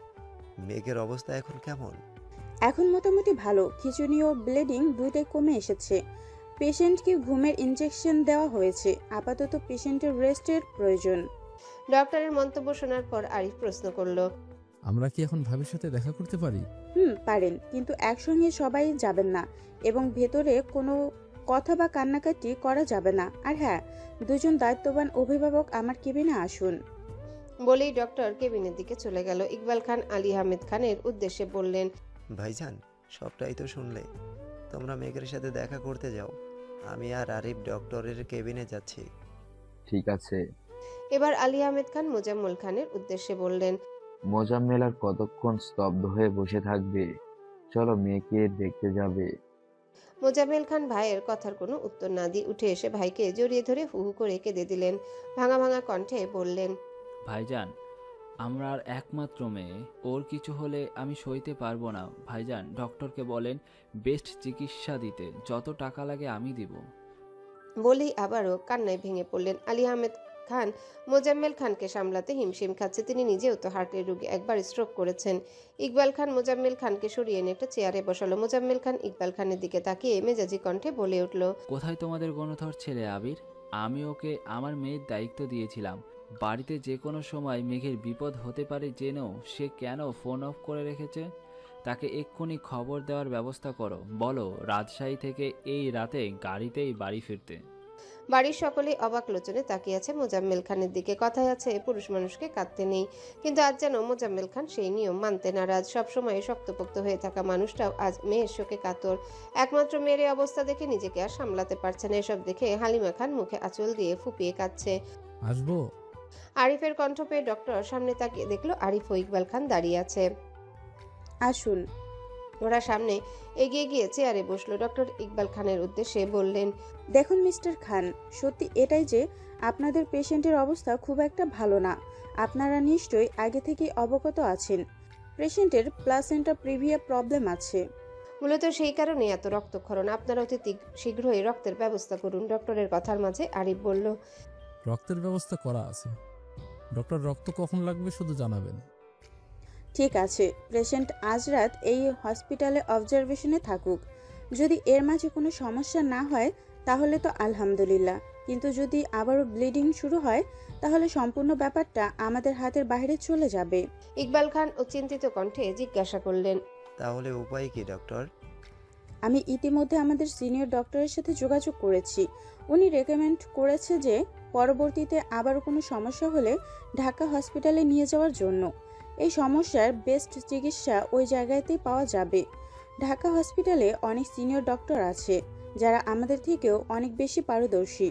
মেঘের অবস্থা এখন কেমন? এখন মোটামুটি ভালো, খিঁচুনি ও ব্লিডিং দুইটাই কমে এসেছে। পেশেন্টকে ঘুমের ইনজেকশন দেওয়া হয়েছে। আপাতত পেশেন্টের রেস্টের প্রয়োজন। ডক্টরের মন্তব্য শোনার পর আরিফ প্রশ্ন করলো, আমরা কি এখন ভাবির সাথে দেখা করতে পারি? পারেন, কিন্তু একসঙ্গে সবাই যাবেন না এবং ভেতরে কোনো কথা বা কান্নাকাটি করা যাবে না। আর হ্যাঁ, দুজন দায়িত্ববান অভিভাবক আমার কেবিনে আসুন। বলেই ডক্টর কেবিনের দিকে চলে গেল। ইকবাল খান আলী আহমেদ খানের উদ্দেশ্যে বললেন, ভাইজান, সবটাই তো শুনলে। তোমরা মেঘের সাথে দেখা করতে যাও, আমি আর আরিফ ডক্টরের কেবিনে যাচ্ছি। ঠিক আছে। এবার আলী আহমেদ খান মোজাম্মেল খানের উদ্দেশ্যে বললেন, মোজাম্মেল আর কতক্ষণ স্তব্ধ হয়ে বসে থাকবে? চলো, মেয়েকে দেখতে যাবে। মোজাম্মেল খান ভাইয়ের কথার কোনো উত্তর না দিয়ে উঠে এসে ভাইকে জড়িয়ে ধরে হু হু করে কেঁদে দিলেন। ভাঙা ভাঙা কণ্ঠে বললেন, ভাইজান, আমরা আর একমাত্র মেয়ে, ওর কিছু হলে আমি সইতে পারবো না। ভাইজান, ডক্টরকে বলেন বেস্ট চিকিৎসা দিতে, যত টাকা লাগে আমি দিব। বলেই আবারও কান্নায় ভেঙে পড়লেন। আলী আহমেদ খান মোজাম্মেল খানকে সামলাতে হিমশিম খাচ্ছে। তিনি নিজেও তো হার্টের রোগী, একবার স্ট্রোক করেছেন। ইকবাল খান মোজাম্মেল খানকে সরিয়ে এনে একটা চেয়ারে বসালো। মোজাম্মেল খান ইকবাল খানের দিকে তাকিয়ে মেজাজি কণ্ঠে বলে উঠল, কোথায় তোমাদের গণধর ছেলে আবির? আমি ওকে আমার মেয়ের দায়িত্ব দিয়েছিলাম। বাড়িতে যে কোনো সময় মেঘের বিপদ হতে পারে জেনেও সে কেন ফোন অফ করে রেখেছে? তাকে এক্ষুনি খবর দেওয়ার ব্যবস্থা করো। বলো রাজশাহী থেকে এই রাতে গাড়িতেই বাড়ি ফিরতে। বাড়ির সকলেই অবাক লোচনে তাকিয়ে আছে মোজাম্মেল খানের দিকে। কথায় আছে পুরুষ মানুষকে কাঁদতে নেই, কিন্তু আজ যেন মোজাম্মেল খান সেই নিয়ম মানতে নারাজ। সবসময় শক্তপোক্ত হয়ে থাকা মানুষটাও আজ মেয়ের শোকে কাতর। একমাত্র মেয়ের অবস্থা দেখে নিজেকে আর সামলাতে পারছে না। এসব দেখে হালিমা খান মুখে আঁচল দিয়ে ফুপিয়ে কাঁদছে। আসবো? আরিফের কণ্ঠ পেয়ে ডক্টর সামনে তাকিয়ে দেখলো আরিফ ও ইকবাল খান দাঁড়িয়ে আছে। আসুন। ওরা সামনে এগিয়ে গিয়ে চেয়ারে বসলো। ডক্টর ইকবাল খানের উদ্দেশ্যে বললেন, দেখুন মিস্টার খান, সত্যি এটাই যে আপনাদের পেশেন্টের অবস্থা খুব একটা ভালো না। আপনারা নিশ্চয়ই আগে থেকেই অবগত আছেন পেশেন্টের প্লাসেন্টা প্রিভিয়া প্রবলেম আছে। মূলত সেই কারণে এত রক্তক্ষরণ। আপনারা অতি শীঘ্রই রক্তের ব্যবস্থা করুন। ডক্টরের কথার মাঝে আরিফ বলল, রক্তের ব্যবস্থা করা আছে ডক্টর। রক্ত কখন লাগবে শুধু জানাবেন। ঠিক আছে, পেশেন্ট আজ রাত এই হসপিটালে অবজারভেশনে থাকুক। যদি এর মাঝে কোনো সমস্যা না হয় তাহলে তো আলহামদুলিল্লাহ, কিন্তু যদি আবারও ব্লিডিং শুরু হয় তাহলে সম্পূর্ণ ব্যাপারটা আমাদের হাতের বাইরে চলে যাবে। ইকবাল খান ও চিন্তিত কণ্ঠে জিজ্ঞাসা করলেন, তাহলে উপায় কি ডক্টর? আমি ইতিমধ্যে আমাদের সিনিয়র ডক্টরের সাথে যোগাযোগ করেছি। উনি রেকমেন্ড করেছে যে পরবর্তীতে আবারও কোনো সমস্যা হলে ঢাকা হসপিটালে নিয়ে যাওয়ার জন্য। এই সমস্যার বেস্ট চিকিৎসা ওই জায়গাতেই পাওয়া যাবে। ঢাকা হসপিটালে অনেক সিনিয়র ডক্টর আছে যারা আমাদের থেকেও অনেক বেশি পারদর্শী।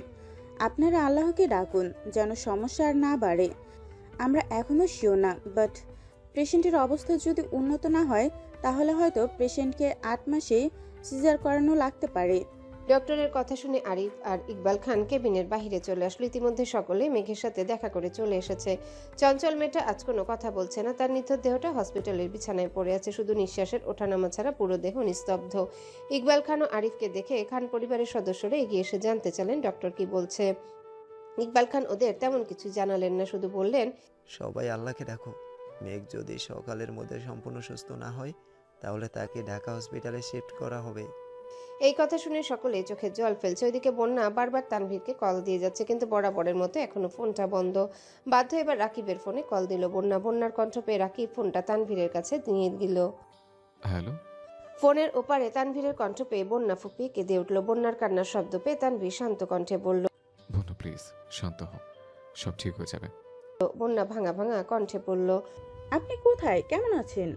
আপনারা আল্লাহকে ডাকুন যেন সমস্যা আর না বাড়ে। আমরা এখনও শিওর না, বাট পেশেন্টের অবস্থা যদি উন্নত না হয় তাহলে হয়তো পেশেন্টকে 8 মাসেই সিজার করানো লাগতে পারে। ডক্টরের কথা শুনে আরিফ আর ইকবাল খান কেবিনের বাহিরে চলে আসলো। ইতিমধ্যে সকলে মেঘের সাথে দেখা করে চলে এসেছে। চঞ্চল মেয়েটা আজ কোনো কথা বলছে না। তার নিথর দেহটা হসপিটালের বিছানায় পড়ে আছে। শুধু নিঃশ্বাসের ওঠানামা ছাড়া পুরো দেহ নিস্তব্ধ। ইকবাল খান ও আরিফকে দেখে খান পরিবারের সদস্যরা এগিয়ে এসে জানতে চাইলেন ডক্টর কি বলছে। ইকবাল খান ওদের তেমন কিছু জানালেন না, শুধু বললেন, সবাই আল্লাহকে ডাকো। মেঘ যদি সকালের মধ্যে সম্পূর্ণ সুস্থ না হয় তাহলে তাকে ঢাকা হসপিটালে শিফট করা হবে। এই কথা শুনে সকলে চোখে জল ফেলছে। ওইদিকে বন্যা বারবার তানভীরকে কল দিয়ে যাচ্ছে, কিন্তু বরাবরের মতো এখনো ফোনটা বন্ধ। বাধ্য এবার রাকিবের ফোনে কল দিল বন্যার কণ্ঠ পেয়ে রাকিব ফোনটা তানভীরের কাছে দিয়ে দিল। হ্যালো। ফোনের ওপারে তানভীরের কণ্ঠ পেয়ে বন্যা ফুপিয়ে কেঁদে উঠল। বন্যার কান্নার শব্দ পেয়ে তানভীর শান্ত কণ্ঠে বলল, বন্যা প্লিজ শান্ত হও, সব ঠিক হয়ে যাবে। বন্যা ভাঙা ভাঙা কণ্ঠে বলল, আপনি কোথায়, কেমন আছেন?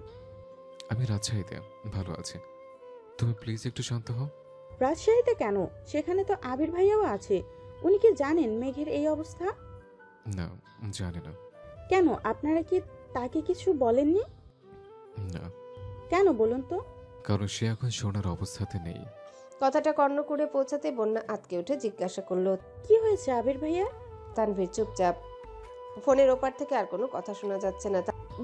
আমি রাজশাহীতে ভালো আছি, তুমি প্লিজ একটু শান্ত হও। রাজশাহীতে কেন? সেখানে তো আবির ভাইয়াও আছে। উনি কি জানেন মেঘের এই অবস্থা? না, জানি না। কেন, আপনারা কি তাকে কিছু বলেননি? না। কেন বলুন তো? কারণ সে এখন শোনার অবস্থাতে নেই। কথাটা কর্ণ করে পৌঁছাতে বন্যা আটকে উঠে জিজ্ঞাসা করলো, কি হয়েছে আবির ভাইয়া? তানভীর চুপচাপ। ফোনের ওপার থেকে আর কোনো কথা শোনা যাচ্ছে না।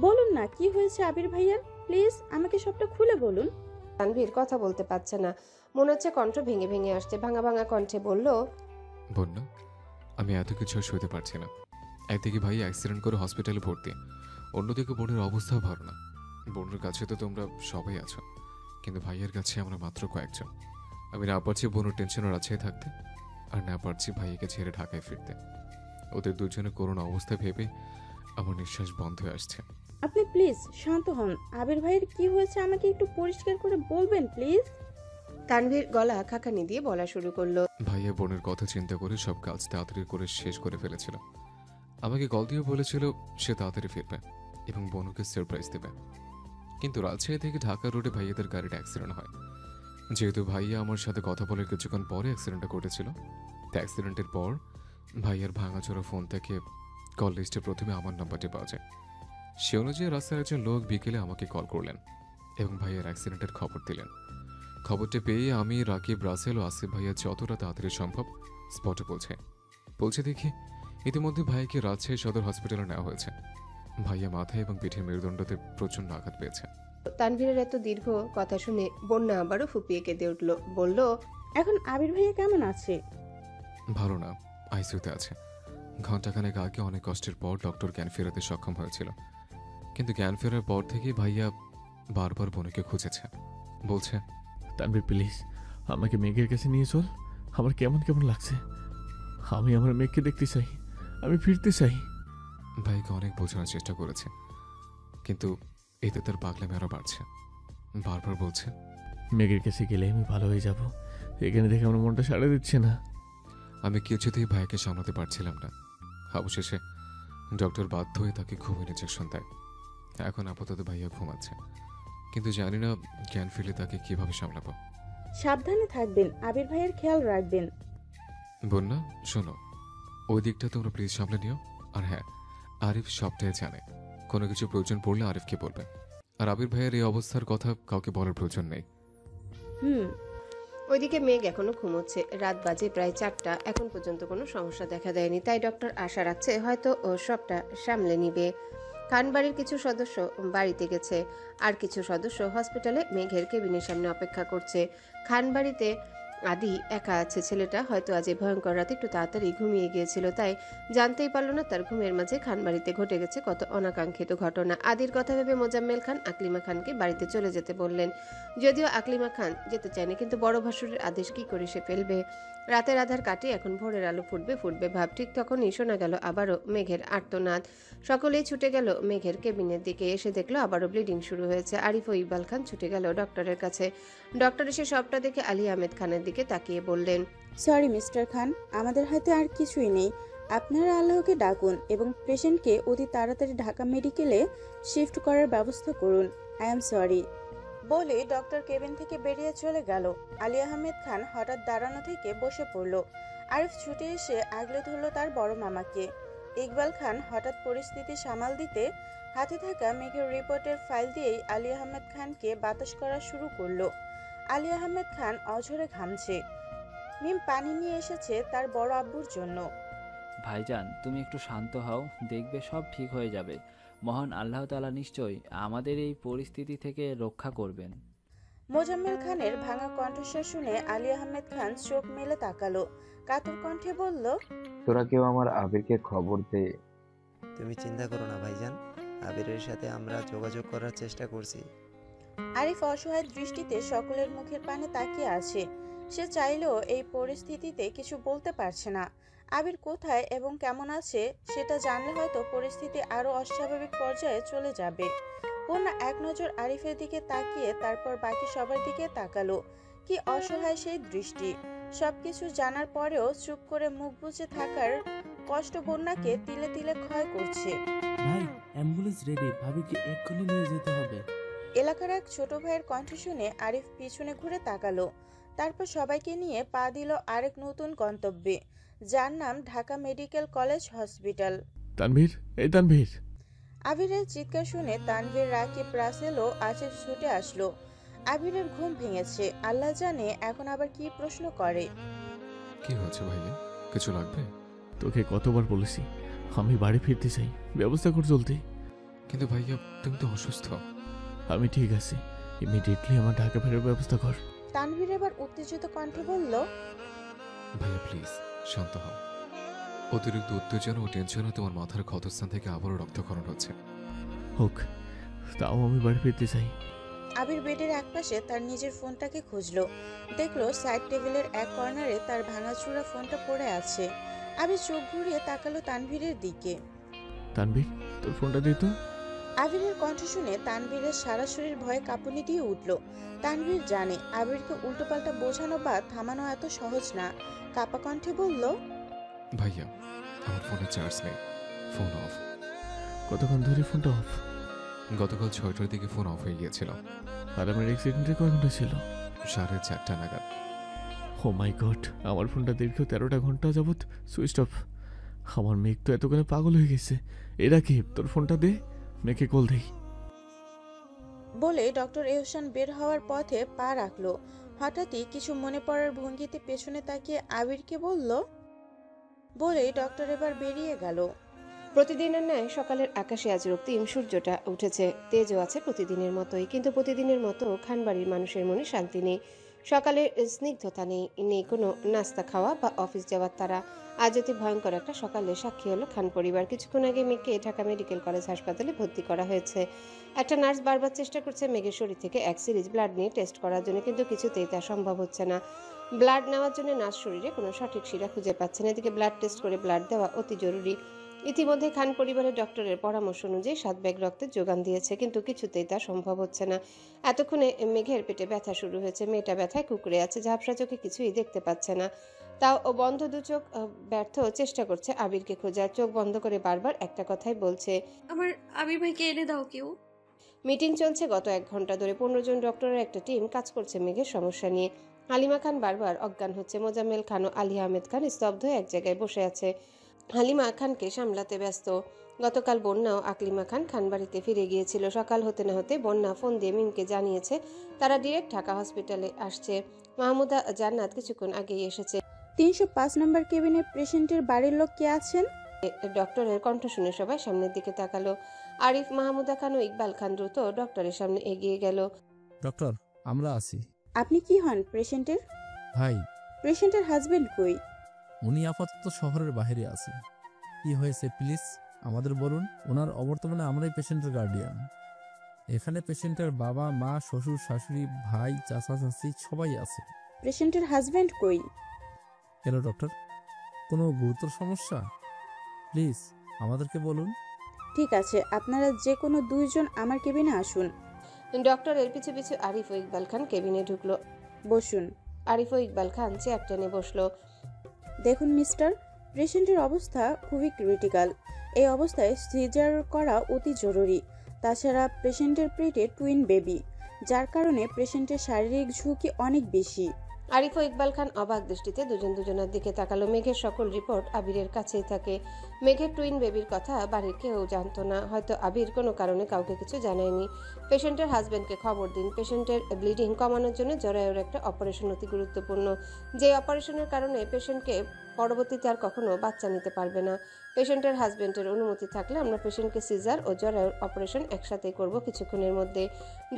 বলুন না কি হয়েছে আবির ভাইয়ার, প্লিজ আমাকে সবটা খুলে বলুন। তানভীর কথা বলতে পারছে না, মনে হচ্ছে কণ্ঠ ভেঙে ভেঙে আসছে। ভাঙা ভাঙা কণ্ঠে বলল, বন্যা, আমি এত কিছু আর সইতে পারছি না। একদিকে ভাই অ্যাক্সিডেন্ট করে হসপিটালে ভর্তি, অন্যদিকে বোনের অবস্থাও ভালো না। বোনের কাছে তো তোমরা সবাই আছো, কিন্তু ভাইয়ের কাছে আমরা মাত্র কয়েকজন। আমি না পারছি বোনের টেনশনের আছে থাকতে, আর না পারছি ভাইয়াকে ছেড়ে ঢাকায় ফিরতে। ওদের দুজনে করুণ অবস্থা ভেবে আমার নিঃশ্বাস বন্ধ হয়ে আসছে। আপনি প্লিজ শান্ত হন। আবির ভাইয়ের কি হয়েছে আমাকে একটু পরিষ্কার করে বলবেন প্লিজ। তানভীর গলা খাকানি দিয়ে বলা শুরু করলো, ভাইয়া বোনের কথা চিন্তা করে সব কাজ তাড়াতাড়ি করে শেষ করে ফেলেছিল। আমাকে কল দিয়ে বলেছিল সে তাড়াতাড়ি ফিরবে এবং বোনকে সারপ্রাইজ দেবে। কিন্তু রাজশাহী থেকে ঢাকা রোডে ভাইয়াদের গাড়িটা অ্যাক্সিডেন্ট হয়। যেহেতু ভাইয়া আমার সাথে কথা বলার কিছুক্ষণ পরে অ্যাক্সিডেন্টটা ঘটেছিল, তাই অ্যাক্সিডেন্টের পর ভাইয়ার ভাঙাচোরা ফোন থেকে কল লিস্টে প্রথমে আমার নাম্বারটি পাওয়া যায়। সে অনুযায়ী রাস্তার একজন লোক বিকেলে আমাকে কল করলেন এবং ভাইয়ার অ্যাক্সিডেন্টের খবর দিলেন। খবরটা পেয়ে আমি, রাকিব, রাসেল ও আসিফ ভাইয়া যতটা তাড়াতাড়ি সম্ভব স্পটে পৌঁছে দেখি ইতিমধ্যে ভাইয়াকে রাজশাহী সদর হসপিটালে নেওয়া হয়েছে। ভাইয়া মাথায় এবং পিঠে মেরুদণ্ডতে প্রচণ্ড আঘাত পেয়েছে। তানভীরের এত দীর্ঘ কথা শুনে বন্যা আবারও ফুপিয়ে কেঁদে উঠল। বলল, এখন আবির ভাইয়া কেমন আছে? ভালো না, আইসিইউতে আছে। ঘণ্টাখানেক আগে অনেক কষ্টের পর ডক্টর জ্ঞান ফেরাতে সক্ষম হয়েছিল, কিন্তু জ্ঞান ফেরার পর থেকেই ভাইয়া বারবার বোনকে খুঁজেছে। বলছে, তানভীর প্লিজ আমাকে মেঘের কাছে নিয়ে চল, আমার কেমন কেমন লাগছে। আমি আমার মেঘকে দেখতে চাই, আমি ফিরতে চাই। ভাইকে অনেক বোঝানোর চেষ্টা করেছে, কিন্তু এতে তার পাগলামি আরও বাড়ছে। বারবার বলছে, মেঘের কাছে গেলে আমি ভালো হয়ে যাব, এখানে দেখে আমার মনটা সাড়া দিচ্ছে না। আমি কিছুতেই ভাইকে সামলাতে পারছিলাম না। অবশেষে ডক্টর বাধ্য হয়ে তাকে ঘুমের ইঞ্জেকশন দেয়। এখন আপাতত ভাইয়া ঘুমাচ্ছে, কিন্তু জানি না জ্ঞান ফিরলে তাকে কিভাবে সামলাবো। সাবধানে থাকবেন, আবির ভাইয়ের খেয়াল রাখবেন। বন্যা শোনো, ওই দিকটা তোমরা প্লিজ সামলে নিও। আর হ্যাঁ, আরিফ সবটাই জানে, কোনো কিছু প্রয়োজন পড়লে আরিফকে বলবে। আর আবির ভাইয়ের এই অবস্থার কথা কাউকে বলার প্রয়োজন নেই। ওইদিকে মেঘ এখনো ঘুমোচ্ছে। রাত বাজে প্রায় 4টা, এখন পর্যন্ত কোনো সমস্যা দেখা দেয়নি, তাই ডক্টর আশা রাখছে হয়তো ও সবটা সামলে নিবে। খানবাড়ির কিছু সদস্য বাড়িতে গেছে, আর কিছু সদস্য হসপিটালে মেঘের কেবিনের সামনে অপেক্ষা করছে। খানবাড়িতে আদি একা আছে। ছেলেটা হয়তো আজ এই ভয়ঙ্কর রাতে একটু তাড়াতাড়ি ঘুমিয়ে গিয়েছিল, তাই জানতেই পারল না তার ঘুমের মাঝে খানবাড়িতে ঘটে গেছে কত অনাকাঙ্ক্ষিত ঘটনা। আদির কথা ভেবে মোজাম্মেল খান আকলিমা খানকে বাড়িতে চলে যেতে বললেন। যদিও আকলিমা খান যেতে চায়নি, কিন্তু বড় ভাসুরের আদেশ কি করে সে ফেলবে। রাতের আধার কাটিয়ে এখন ভোরের আলো ফুটবে ভাব। ঠিক তখনই শোনা গেল আবারও মেঘের আর্তনাদ। সকলেই ছুটে গেল মেঘের কেবিনের দিকে। এসে দেখলো আবারও ব্লিডিং শুরু হয়েছে। আরিফ ও ইকবাল খান ছুটে গেল ডক্টরের কাছে। ডক্টর এসে সবটা দেখে আলী আহমেদ খানের দিকে তাকিয়ে বললেন, সরি মিস্টার খান, আমাদের হাতে আর কিছুই নেই। আপনারা আল্লাহকে ডাকুন এবং পেশেন্টকে অতি তাড়াতাড়ি ঢাকা মেডিকেলে শিফট করার ব্যবস্থা করুন। আই এম সরি বলে ডক্টর কেবিন থেকে বেরিয়ে চলে গেল। আলী আহমেদ খান হঠাৎ দাঁড়ানো থেকে বসে পড়ল। আরিফ ছুটে এসে আগলে ধরল তার বড় মামাকে। ইকবাল খান হঠাৎ পরিস্থিতি সামাল দিতে হাতে থাকা মেঘের রিপোর্টের ফাইল দিয়েই আলী আহমেদ খানকে বাতাস করা শুরু করলো। আলী আহমেদ খান অঝরে ঘামছে। মিম পানি নিয়ে এসেছে তার বড় আব্বুর জন্য। ভাইজান, তুমি একটু শান্ত হও, দেখবে সব ঠিক হয়ে যাবে। মহান আল্লাহ তাআলা নিশ্চয়ই আমাদের এই পরিস্থিতি থেকে রক্ষা করবেন। মোজাম্মেল খানের ভাঙা কণ্ঠস্বর শুনে আলী আহমেদ খান চোখ মেলে তাকালো, কাতর কণ্ঠে বলল, তোরা কেউ আমার আবিরকে খবর দে। তুমি চিন্তা করো না ভাইজান, আবিরের সাথে আমরা যোগাযোগ করার চেষ্টা করছি। আরিফ অসহায় দৃষ্টিতে সকলের মুখের পানে তাকিয়ে আছে। সে চাইলেও এই পরিস্থিতিতে কিছু বলতে পারছে না। আবির কোথায় এবং কেমন আছে সেটা জানলে হয়তো পরিস্থিতি আরো অস্বাভাবিক পর্যায়ে চলে যাবে। পূর্ণা এক নজর আরিফের দিকে তাকিয়ে তারপর বাকি সবার দিকে তাকালো। কি অসহায় সেই দৃষ্টি। সবকিছু জানার পরেও চুপ করে মুখ বুজে থাকার কষ্ট বন্যাকে তিলে তিলে ক্ষয় করছে। ভাই, অ্যাম্বুলেন্স রেডি, ভাবিকে এক্ষুনি নিয়ে যেতে হবে। এলাকার এক ছোট ভাইয়ের কণ্ঠ শুনে আরিফ পিছনে ঘুরে তাকালো। তারপর সবাইকে নিয়ে পা দিল আরেক নতুন গন্তব্যে, যার নাম Dhaka medical college hospital. Tanvir, এই তানভীর। আবিরের চিৎকার শুনে তানভীর, রাকিব, রাসেল ও আসিফ ছুটে আসলো। আবিরের ঘুম ভেঙেছে, আল্লাহ জানে এখন আবার কি প্রশ্ন করে। কি হয়েছে ভাইয়া, কিছু লাগবে? তোকে কতবার বলেছি আমি বাড়ি ফিরতে চাই, ব্যবস্থা কর জলদি। কিন্তু ভাইয়া তুমি তো অসুস্থ। আমি ঠিক আছি, ইমিডিয়েটলি আমার ঢাকা ফেরার ব্যবস্থা কর। তানভীর এবার উত্তেজিত কণ্ঠে বলল, ভাইয়া প্লিজ শান্ত হও। অতিরিক্ত উত্তেজনা ও টেনশনে তোমার মাথার ক্ষতস্থান থেকে আবারও রক্তক্ষরণ হচ্ছে। হোক, তাও আমি বাড়ি ফিরতে চাই। আবির বেডের একপাশে তার নিজের ফোনটাকে খুঁজলো, দেখলো সাইড টেবিলের এক কর্নারে তার ভাঙাচুরা ফোনটা পড়ে আছে। আবির চোখ ঘুরিয়ে তাকালো তানভীরের দিকে। তানভীর, তোর ফোনটা দে তো। আবিরের কণ্ঠ শুনে তানভীরের সারা শরীর ভয়ে কাঁপুনি দিয়ে উঠল। তানভীর জানে আবিরকে উল্টোপাল্টা বোঝানো বা থামানো এত সহজ না। কাপা কণ্ঠে বলল, ভাইয়া আমার ফোনে চার্জ নেই, ফোন অফ। কতক্ষণ ধরে ফোনটা অফ? গতকাল 6টার দিকে ফোন অফ হয়ে গিয়েছিল। আর আমার অ্যাক্সিডেন্টে কয় ঘন্টা ছিল? 4:30 নাগাদ। ও মাই গড, আমার ফোনটা দীর্ঘ 13টা ঘন্টা যাবৎ সুইচ অফ। আমার মেঘ তো এতক্ষণে পাগল হয়ে গেছে। এরা কি? তোর ফোনটা দে, মেঘে কল দেই। বলে ডক্টর এহসান বের হওয়ার পথে পা রাখলো। হঠাৎই কিছু মনে পড়ার ভঙ্গিতে পেছনে তাকিয়ে আবিরকে বলল, বলে ডক্টর এবার বেরিয়ে গেল। প্রতিদিনের ন্যায় সকালের আকাশে আজ রক্তিম সূর্যটা উঠেছে, তেজও আছে প্রতিদিনের মতোই, কিন্তু প্রতিদিনের মতো খানবাড়ির মানুষের মনে শান্তি নেই। সকালের স্নিগ্ধতা নেই, নেই কোনো নাস্তা খাওয়া বা অফিস যাওয়ার তারা। আজ অতি ভয়ঙ্কর একটা সকালে সাক্ষী হলো খান পরিবার। কিছুক্ষণ আগে মেঘকে ঢাকা মেডিকেল কলেজ হাসপাতালে ভর্তি করা হয়েছে। একটা নার্স বারবার চেষ্টা করছে মেঘের শরীর থেকে এক সিরিজ ব্লাড নিয়ে টেস্ট করার জন্য, কিন্তু কিছুতেই তা সম্ভব হচ্ছে না। ব্লাড নেওয়ার জন্য নার্স শরীরে কোনো সঠিক শিরা খুঁজে পাচ্ছে না। এদিকে ব্লাড টেস্ট করে ব্লাড দেওয়া অতি জরুরি। ইতিমধ্যে খান পরিবারের ডক্টরের পরামর্শ অনুযায়ী 7 ব্যাগ রক্তের যোগান দিয়েছে, কিন্তু কিছুতেই তা সম্ভব হচ্ছে না। এতক্ষণে মেঘের পেটে ব্যথা শুরু হয়েছে। মেয়েটা ব্যথায় কুঁকড়ে আছে, ঝাপসা চোখে কিছুই দেখতে পাচ্ছে না। তাও ও বন্ধ দু চোখ ব্যর্থ চেষ্টা করছে আবিরকে খোঁজার। চোখ বন্ধ করে বারবার একটা কথাই বলছে, আমার আবির ভাইকে এনে দাও কেউ। মিটিং চলছে গত 1 ঘন্টা ধরে। 15 জন ডক্টরের একটা টিম কাজ করছে মেঘের সমস্যা নিয়ে। হালিমা খান বারবার অজ্ঞান হচ্ছে। মোজাম্মেল খান ও আলী আহমেদ খান স্তব্ধ এক জায়গায় বসে আছে। হালিমা খানকে সামলাতে ব্যস্ত। গতকাল বন্যাও আকলিমা খান খানবাড়িতে ফিরে গিয়েছিল। সকাল হতে না হতে বন্যা ফোন দিয়ে মিমকে জানিয়েছে তারা ডিরেক্ট ঢাকা হসপিটালে আসছে। মাহমুদা জান্নাত কিছুক্ষণ আগেই এসেছে। 305 নম্বর কেবিনে পেশেন্টের বাড়ির লোক কে আছেন? ডক্টরের কণ্ঠ শুনে সবাই সামনের দিকে তাকালো। আরিফ, মাহমুদা খান ও ইকবাল খান দ্রুত ডক্টরের সামনে এগিয়ে গেল। ডক্টর, আমরা আছি। আপনি কি হন পেশেন্টের? ভাই। পেশেন্টের হাজবেন্ড কই? উনি আপাতত শহরের বাইরে আছে। কি হয়েছে প্লিজ আমাদের বলুন। ওনার অবর্তমানে আমরাই পেশেন্টের গার্ডিয়ান। এখানে পেশেন্টের বাবা মা শ্বশুর শাশুড়ি ভাই চাচা চাচি সবাই আছে। পেশেন্টের হাজবেন্ড কই? কেন ডক্টর, কোনো গুরুতর সমস্যা? প্লিজ আমাদেরকে বলুন। ঠিক আছে, আপনারা যে কোনো 2 জন আমার কেবিনে আসুন। ডক্টরের পিছু পিছু আরিফ ও ইকবাল খান কেবিনে ঢুকলো। বসুন। আরিফ ও ইকবাল খান চেয়ার টেনে বসলো। দেখুন মিস্টার, পেশেন্টের অবস্থা খুবই ক্রিটিক্যাল। এই অবস্থায় সিজার করা অতি জরুরি। তাছাড়া পেশেন্টের পেটে টুইন বেবি, যার কারণে পেশেন্টের শারীরিক ঝুঁকি অনেক বেশি। আরিফ ও ইকবাল খান অবাক দৃষ্টিতে দুজনের দিকে তাকালো। মেঘের সকল রিপোর্ট আবিরের কাছেই থাকে। মেঘের টুইন বেবির কথা বাড়ির কেউ জানতো না। হয়তো আবির কোনো কারণে কাউকে কিছু জানায়নি। পেশেন্টের হাজবেন্ডকে খবর দিন। পেশেন্টের ব্লিডিং কমানোর জন্য জরায়ুর একটা অপারেশন অতি গুরুত্বপূর্ণ, যে অপারেশনের কারণে পেশেন্টকে পরবর্তীতে আর কখনো বাচ্চা নিতে পারবে না। পেশেন্টের হাজবেন্ডের অনুমতি থাকলে আমরা পেশেন্টকে সিজার ও জরায়ুর অপারেশন একসাথেই করব কিছুক্ষণের মধ্যে।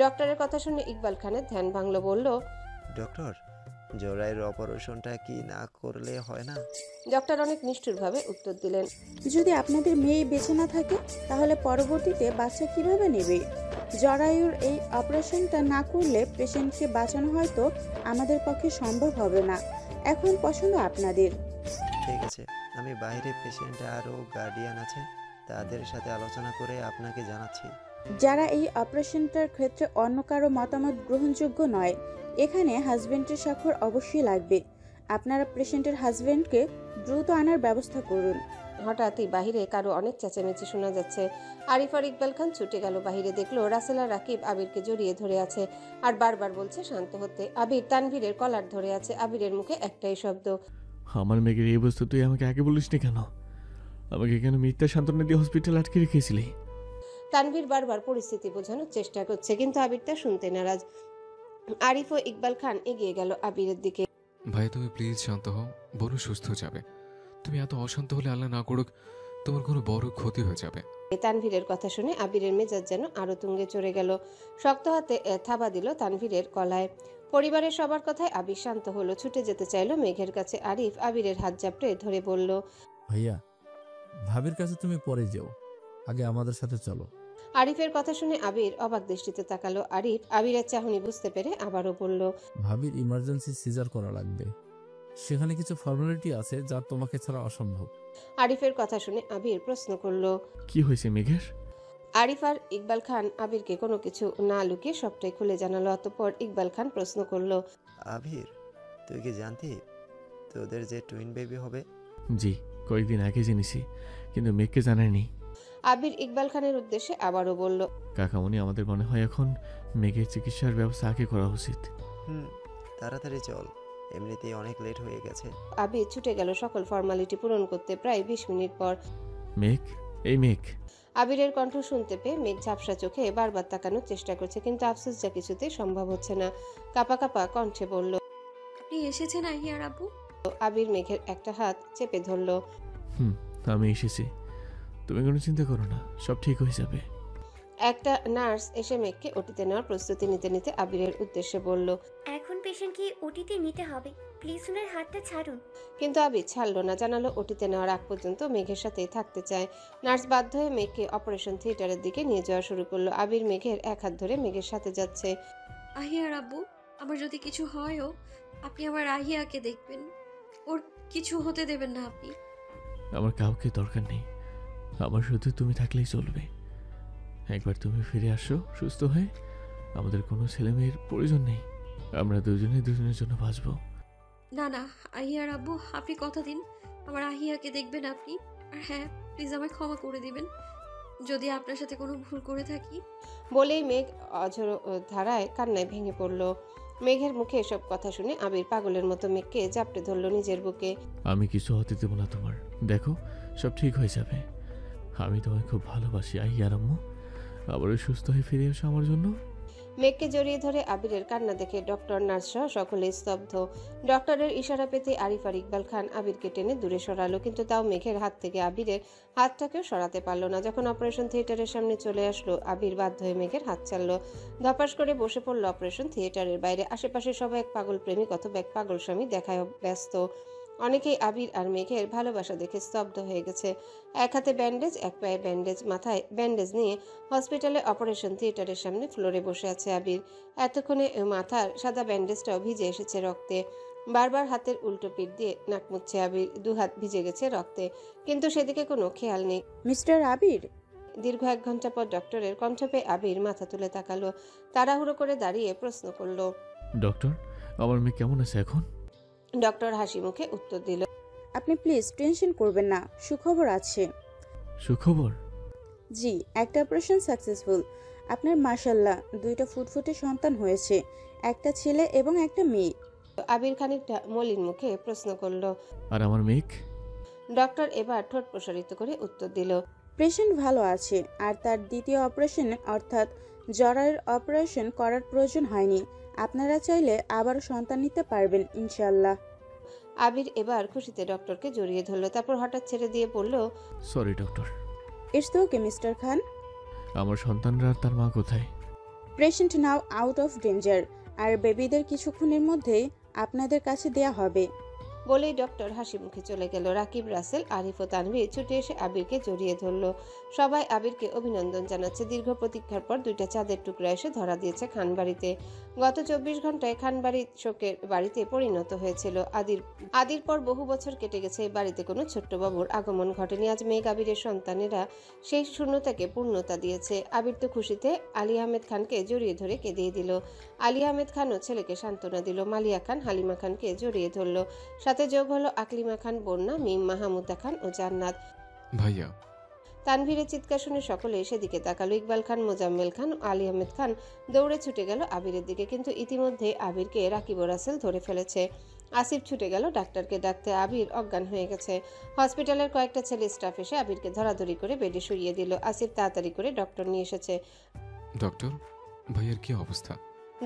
ডক্টরের কথা শুনে ইকবাল খানের ধ্যান ভাঙল। বলল, ডক্টর, জরায়ুর অপারেশনটা কি না করলে হয় না? ডক্টর অনেক নিষ্ঠুরভাবে উত্তর দিলেন, যদি আপনাদের মেয়ে বেঁচে না থাকে তাহলে পরবর্তীতে বাচ্চা কিভাবে নেবে? জরায়ুর এই অপারেশনটা না করলে পেশেন্টকে বাঁচানো হয়তো আমাদের পক্ষে সম্ভব হবে না। এখন পছন্দ আপনাদের। ঠিক আছে, আমি বাইরে পেশেন্ট আরও গার্ডিয়ান আছে, তাদের সাথে আলোচনা করে আপনাকে জানাচ্ছি। যারা এই অপারেশনটার ক্ষেত্রে অন্য কারো মতামত গ্রহণযোগ্য নয়। এখানে হাজবেন্ডের স্বাক্ষর অবশ্যই লাগবে। আপনারা পেশেন্টের হাজবেন্ডকে দ্রুত আনার ব্যবস্থা করুন। হঠাৎই বাহিরে কারো অনেক চেঁচামেচি শোনা যাচ্ছে। আরিফ আর ইকবাল খান ছুটে গেল বাহিরে। দেখলো রাসেল আর রাকিব আবিরকে জড়িয়ে ধরে আছে আর বারবার বলছে শান্ত হতে। আবির তানভীরের কলার ধরে আছে। আবিরের মুখে একটাই শব্দ, আমার মেঘের এই অবস্থা তুই আমাকে আগে বলিসনি কেন? আমাকে কেন মিথ্যা সান্ত্বনা দিয়ে হসপিটাল আটকে রেখেছিলি? তানভীর বারবার পরিস্থিতি বোঝানোর চেষ্টা করছে, কিন্তু আবির তা শুনতে নারাজ। আরিফ ও ইকবাল খান এগিয়ে গেল আবিরের দিকে। ভাই তুমি প্লিজ শান্ত হও, বোন সুস্থ যাবে। তুমি এত অশান্ত হলে আল্লাহ না করুক তোমার কোনো বড় ক্ষতি হয়ে যাবে। তানভীরের কথা শুনে আবিরের মেজাজ যেন আরো তুঙ্গে চড়ে গেল। শক্ত হাতে থাবা দিল তানভীরের গলায়। পরিবারের সবার কথায় আবির শান্ত হলো, ছুটে যেতে চাইলো মেঘের কাছে। আরিফ আবিরের হাত জাপটে ধরে বলল, ভাইয়া, ভাবির কাছে তুমি পরে যেও, আগে আমাদের সাথে চলো। আরিফের কথা শুনে আবির অবাক দৃষ্টিতে তাকালো। আরিফ আবিরের চাহনি বুঝতে পেরে আবারও বলল, ভাবির ইমার্জেন্সি সিজার করা লাগবে, সেখানে কিছু ফর্মালিটি আছে যা তোমাকে ছাড়া অসম্ভব। আরিফের কথা শুনে আবির প্রশ্ন করলো, কি হয়েছে মেঘের? আরিফ আর ইকবাল খান আবিরকে কোনো কিছু না লুকিয়ে সবটাই খুলে জানালো। অতঃপর ইকবাল খান প্রশ্ন করলো, আবির, তুই কি জানতি তোদের যে টুইন বেবি হবে? জি, কয়েকদিন আগে জেনেছি, কিন্তু মেঘকে জানায়নি। আবির ইকবাল খানের উদ্দেশ্যে আবারও বলল, কাকামণি, আমাদের মনে হয় এখন মেঘের চিকিৎসার ব্যবস্থা আগে করা উচিত। তাড়াতাড়ি চল, এমনিতেই অনেক লেট হয়ে গেছে। আবির ছুটে গেল সকল ফর্মালিটি পূরণ করতে। প্রায় 20 মিনিট পর মেঘ, এই মেঘ। আবিরের কণ্ঠ শুনতে পেয়ে মেঘ ঝাপসা চোখে বারবার তাকানোর চেষ্টা করছে, কিন্তু আফসোস যা কিছুতেই সম্ভব হচ্ছে না। কাপা কাপা কণ্ঠে বলল, আপনি এসেছেন আহিয়ার আব্বু? আবির মেঘের একটা হাত চেপে ধরলো। আমি এসেছি, তুমি কোনো চিন্তা করো না, সব ঠিক হয়ে যাবে। একটা নার্স এসে মেঘকে ওটিতে নেওয়ার প্রস্তুতি নিতে নিতে আবিরের উদ্দেশ্যে বলল, এখন পেশেন্টকে ওটিতে নিতে হবে, প্লিজ ওনার হাতটা ছাড়ুন। কিন্তু আবির ছাড়লো না, জানালো ওটিতে নেওয়ার আগ পর্যন্ত মেঘের সাথেই থাকতে চায়। নার্স বাধ্য হয়ে মেঘকে অপারেশন থিয়েটারের দিকে নিয়ে যাওয়া শুরু করলো। আবির মেঘের এক হাত ধরে মেঘের সাথে যাচ্ছে। আহিয়ার আব্বু, আমার যদি কিছু হয়ও আপনি আমার আহিয়াকে দেখবেন, ওর কিছু হতে দেবেন না আপনি। আমার কাউকে দরকার নেই, আমার শুধু তুমি থাকলেই চলবে। একবার তুমি ফিরে আসো সুস্থ হয়ে, আমাদের কোনো ছেলে মেয়ের প্রয়োজন নেই, আমরা দুজনেই দুজনের জন্য বাঁচবো। না না আহিয়ার আব্বু, আপনি কথা দিন আমার আহিয়াকে দেখবেন আপনি। আর হ্যাঁ, প্লিজ আমায় ক্ষমা করে দিবেন যদি আপনার সাথে কোনো ভুল করে থাকি। বলেই মেঘ অঝোর ধারায় কান্নায় ভেঙে পড়ল। মেঘের মুখে এসব কথা শুনে আবির পাগলের মতো মেঘকে জাপটে ধরল নিজের বুকে। আমি কিছু হতে দেবো না তোমার, দেখো সব ঠিক হয়ে যাবে। আমি তোমায় খুব ভালোবাসি আহিয়ার আম্মু, আবারও সুস্থ হয়ে ফিরে এসো আমার জন্য। মেঘকে জড়িয়ে ধরে আবিরের কান্না দেখে ডক্টর, নার্স সহ সকলে স্তব্ধ। ডক্টরের ইশারা পেতে আরিফ আর ইকবাল খান আবিরকে টেনে দূরে সরালো, কিন্তু তাও মেঘের হাত থেকে আবিরের হাতটাকেও সরাতে পারলো না। যখন অপারেশন থিয়েটারের সামনে চলে আসলো, আবির বাধ্য হয়ে মেঘের হাত ছাড়লো। ধপাস করে বসে পড়লো অপারেশন থিয়েটারের বাইরে। আশেপাশে সবাই এক পাগল প্রেমিক অথবা এক পাগল স্বামী দেখায় ব্যস্ত। অনেকেই আবির আর মেঘের ভালোবাসা দেখে স্তব্ধ হয়ে গেছে। এক হাতে ব্যান্ডেজ, এক পায়ে ব্যান্ডেজ, মাথায় ব্যান্ডেজ নিয়ে হসপিটালে অপারেশন থিয়েটারের সামনে ফ্লোরে বসে আছে আবির। এতক্ষণে মাথার সাদা ব্যান্ডেজটাও ভিজে এসেছে রক্তে। বারবার হাতের উল্টো পিঠ দিয়ে নাক মুছছে আবির, দুহাত ভিজে গেছে রক্তে, কিন্তু সেদিকে কোনো খেয়াল নেই। মিস্টার আবির। দীর্ঘ 1 ঘন্টা পর ডক্টরের কণ্ঠ পেয়ে আবির মাথা তুলে তাকালো। তাড়াহুড়ো করে দাঁড়িয়ে প্রশ্ন করলো, ডক্টর, আমার মেয়ে কেমন আছে এখন? ডক্টর হাসি মুখে উত্তর দিল, আপনি প্লিজ টেনশন করবেন না, সুখবর আছে। সুখবর? জি, একটা অপারেশন সাকসেসফুল। আপনার মাশাল্লাহ 2টা ফুটফুটে সন্তান হয়েছে, একটা ছেলে এবং একটা মেয়ে। আবির খানিকটা মলিন মুখে প্রশ্ন করলো, আর আমার মেঘ? ডক্টর এবার ঠোঁট প্রসারিত করে উত্তর দিল, পেশেন্ট ভালো আছে, আর তার দ্বিতীয় অপারেশন অর্থাৎ জরায়ুর অপারেশন করার প্রয়োজন হয়নি। আপনারা চাইলে আবার সন্তান নিতে পারবেন ইনশাআল্লাহ। আবির এবার খুশিতে ডক্টরকে জড়িয়ে ধরলো, তারপর হঠাৎ ছেড়ে দিয়ে বলল, sorry doctor. It's okay mister Khan. আমার সন্তানরা আর তার মা কোথায়? Patient now out of danger, আর বেবিদের কিছুক্ষণের মধ্যেই আপনাদের কাছে দেয়া হবে। বলেই ডক্টর হাসি মুখে চলে গেল। রাকিব, রাসেল, আরিফ ও তানভীর ছুটে এসে আবিরকে জড়িয়ে ধরল। সবাই আবিরকে অভিনন্দন জানাচ্ছে। দীর্ঘ প্রতীক্ষার পর 2টা চাঁদের টুকরা এসে ধরা দিয়েছে খানবাড়িতে। গত 24 ঘন্টায় খানবাড়ি শোকের বাড়িতে পরিণত হয়েছিল। আদির পর বহু বছর কেটে গেছে, এই বাড়িতে কোনো ছোট্ট বাবুর আগমন ঘটেনি। আজ মেঘ আবিরের সন্তানেরা সেই শূন্যতাকে পূর্ণতা দিয়েছে। আবির তো খুশিতে আলী আহমেদ খানকে জড়িয়ে ধরে কেঁদিয়ে দিল। আলী আহমেদ খানও ছেলেকে সান্ত্বনা দিল। মালিয়া খান হালিমা খানকে জড়িয়ে ধরল। সাথে যোগ হলো আকলিমা খান, বন্যা, মিম, মাহমুদা খান ও জান্নাত। ভাইয়া। তানভীরের চিৎকার শুনে সকলে সেদিকে তাকালো। ইকবাল খান, মোজাম্মেল খান ও আলী আহমেদ খান দৌড়ে ছুটে গেল আবিরের দিকে, কিন্তু ইতিমধ্যে আবিরকে রাকিব ও রাসেল ধরে ফেলেছে। আসিফ ছুটে গেল ডাক্তারকে ডাকতে। আবির অজ্ঞান হয়ে গেছে। হসপিটালের কয়েকটা ছেলে স্টাফ এসে আবিরকে ধরাধরি করে বেডে শুইয়ে দিল। আসিফ তাড়াতাড়ি করে ডক্টর নিয়ে এসেছে। ডক্টর, ভাইয়ার কি অবস্থা?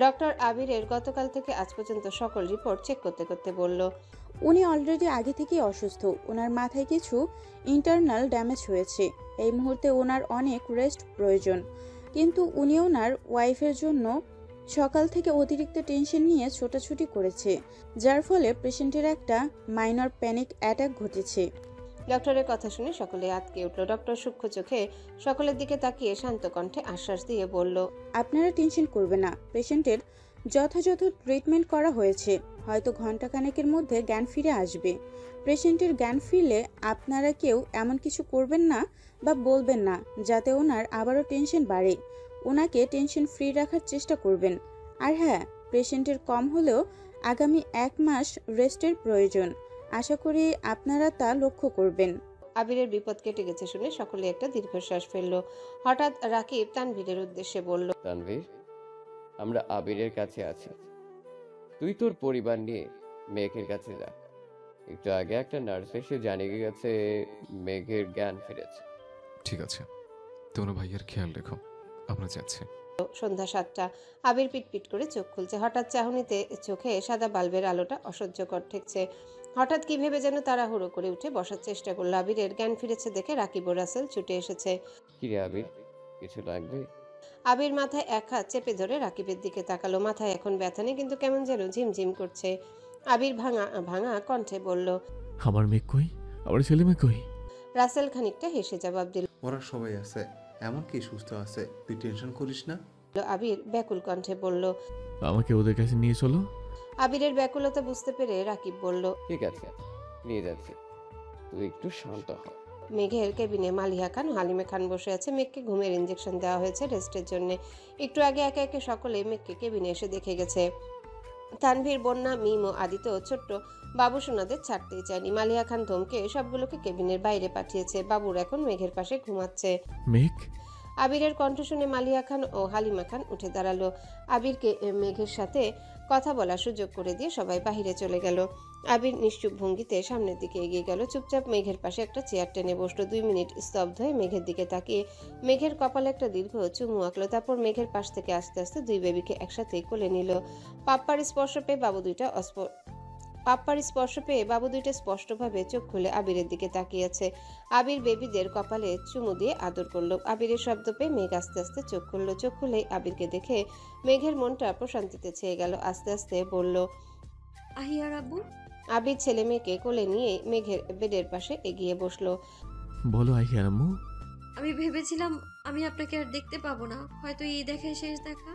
ডক্টর আবিরের গতকাল থেকে আজ পর্যন্ত সকল রিপোর্ট চেক করতে করতে বলল, উনি অলরেডি আগে থেকেই অসুস্থ। ওনার মাথায় কিছু ইন্টারনাল ড্যামেজ হয়েছে। এই মুহূর্তে ওনার অনেক রেস্ট প্রয়োজন। কিন্তু উনি ওনার ওয়াইফের জন্য সকাল থেকে অতিরিক্ত টেনশন নিয়ে ছোটাছুটি করেছে, যার ফলে পেশেন্টের একটা মাইনর প্যানিক অ্যাটাক ঘটেছে। ডক্টরের কথা শুনে সকলে আঁতকে উঠল। ডক্টর সূক্ষ্ম চোখে সকলের দিকে তাকিয়ে শান্ত কণ্ঠে আশ্বাস দিয়ে বলল, আপনারা টেনশন করবেন না, পেশেন্টের যথাযথ ট্রিটমেন্ট করা হয়েছে। হয়তো ঘন্টাখানেকের মধ্যে জ্ঞান ফিরে আসবে। পেশেন্টের জ্ঞান ফিরলে আপনারা কেউ এমন কিছু করবেন না বা বলবেন না যাতে ওনার আবারও টেনশন বাড়ে। ওনাকে টেনশন ফ্রি রাখার চেষ্টা করবেন। আর হ্যাঁ, পেশেন্টের কম হলেও আগামী 1 মাস রেস্টের প্রয়োজন। আশা করি আপনারা তা লক্ষ্য করবেন। আবিরের বিপদ কেটে গেছে শুনে সকলে একটা দীর্ঘশ্বাস ফেলল। হঠাৎ রাকিব তানভীরের উদ্দেশ্যে বলল, তানভীর, আমরা আবিরের কাছে আছি। তুই তোর পরিবার নিয়ে মেঘের কাছে যা। একটু আগে একটা নার্স এসে জানিয়ে গেছে মেঘের জ্ঞান ফিরেছে। ঠিক আছে, তোমরা ভাইয়ার খেয়াল রেখো, আমরা যাচ্ছি। সন্ধ্যা 7টা। আবির পিটপিট করে চোখ খুলছে। হঠাৎ চাহনিতে চোখে সাদা বাল্বের আলোটা অসহ্যকর ঠেকছে। হঠাৎ কি ভেবে যেন তাড়াহুড়ো করে উঠে বসার চেষ্টা করলো। আবিরের জ্ঞান ফিরেছে দেখে রাকিব ও রাসেল ছুটে এসেছে। কি রে আবির, কিছু লাগবে? আবির মাথায় এক হাত চেপে ধরে রাকিবের দিকে তাকালো। মাথায় এখন ব্যথা নেই, কিন্তু কেমন যেন ঝিমঝিম করছে। আবির ভাঙা ভাঙা কণ্ঠে বলল, আমার মেয়ে কই? আমার ছেলে মেয়ে কই? রাসেল খানিকটা হেসে জবাব দিল, ওরা সবাই আছে, এমনকি সুস্থ আছে, তুই টেনশন করিস না। আবির ব্যাকুল কণ্ঠে বলল। আমাকে ওদের কাছে নিয়ে চলো। আবিরের ব্যাকুলতা বুঝতে পেরে রাকিব বলল, ঠিক আছে, নিয়ে যাচ্ছি, তুই একটু শান্ত হ। মেঘের কেবিনে মালিহা খান, হালিমে খান বসে আছে। মেঘকে ঘুমের ইঞ্জেকশন দেওয়া হয়েছে রেস্টের জন্য। একটু আগে একে একে সকলে মেঘকে কেবিনে এসে দেখে গেছে। তানভীর, বন্যা, মিম ও আদিত্য ছোট্ট বাবু সোনাদের ছাড়তেই চায়নি। মালিহা খান ধমকে সবগুলোকে কেবিনের বাইরে পাঠিয়েছে। বাবুর এখন মেঘের পাশে ঘুমাচ্ছে। মেঘ? আবিরের কণ্ঠ শুনে মালিহা খান ও হালিমা খান উঠে দাঁড়ালো। আবিরকে মেঘের সাথে কথা বলার সুযোগ করে দিয়ে সবাই বাহিরে চলে গেল। আবির নিশ্চুপ ভঙ্গিতে সামনের দিকে এগিয়ে গেল। চুপচাপ মেঘের পাশে একটা চেয়ার টেনে বসলো। 2 মিনিট স্তব্ধ হয়ে মেঘের দিকে তাকিয়ে মেঘের কপালে একটা দীর্ঘ চুমু আঁকলো। তারপর মেঘের পাশ থেকে আস্তে আস্তে 2 বেবিকে একসাথে কোলে নিল। পাপ্পার স্পর্শ পেয়ে বাবু দুইটা স্পষ্টভাবে চোখ খুলে আবিরের দিকে তাকিয়েছে। আবির বেবিদের কপালে চুমু দিয়ে আদর করলো। আবিরের শব্দ পেয়ে মেঘ আস্তে আস্তে চোখ খুললো। চোখ খুলেই আবিরকে দেখে মেঘের মনটা প্রশান্তিতে ছেয়ে গেল। আস্তে আস্তে বলল, আহিয়ার আব্বু। আবির ছেলে মেয়েকে কোলে নিয়ে মেঘের বেডের পাশে এগিয়ে বসলো। বলো আহিয়ার আম্মু। আমি ভেবেছিলাম আমি আপনাকে আর দেখতে পাবো না, হয়তো এই দেখাই শেষ দেখা।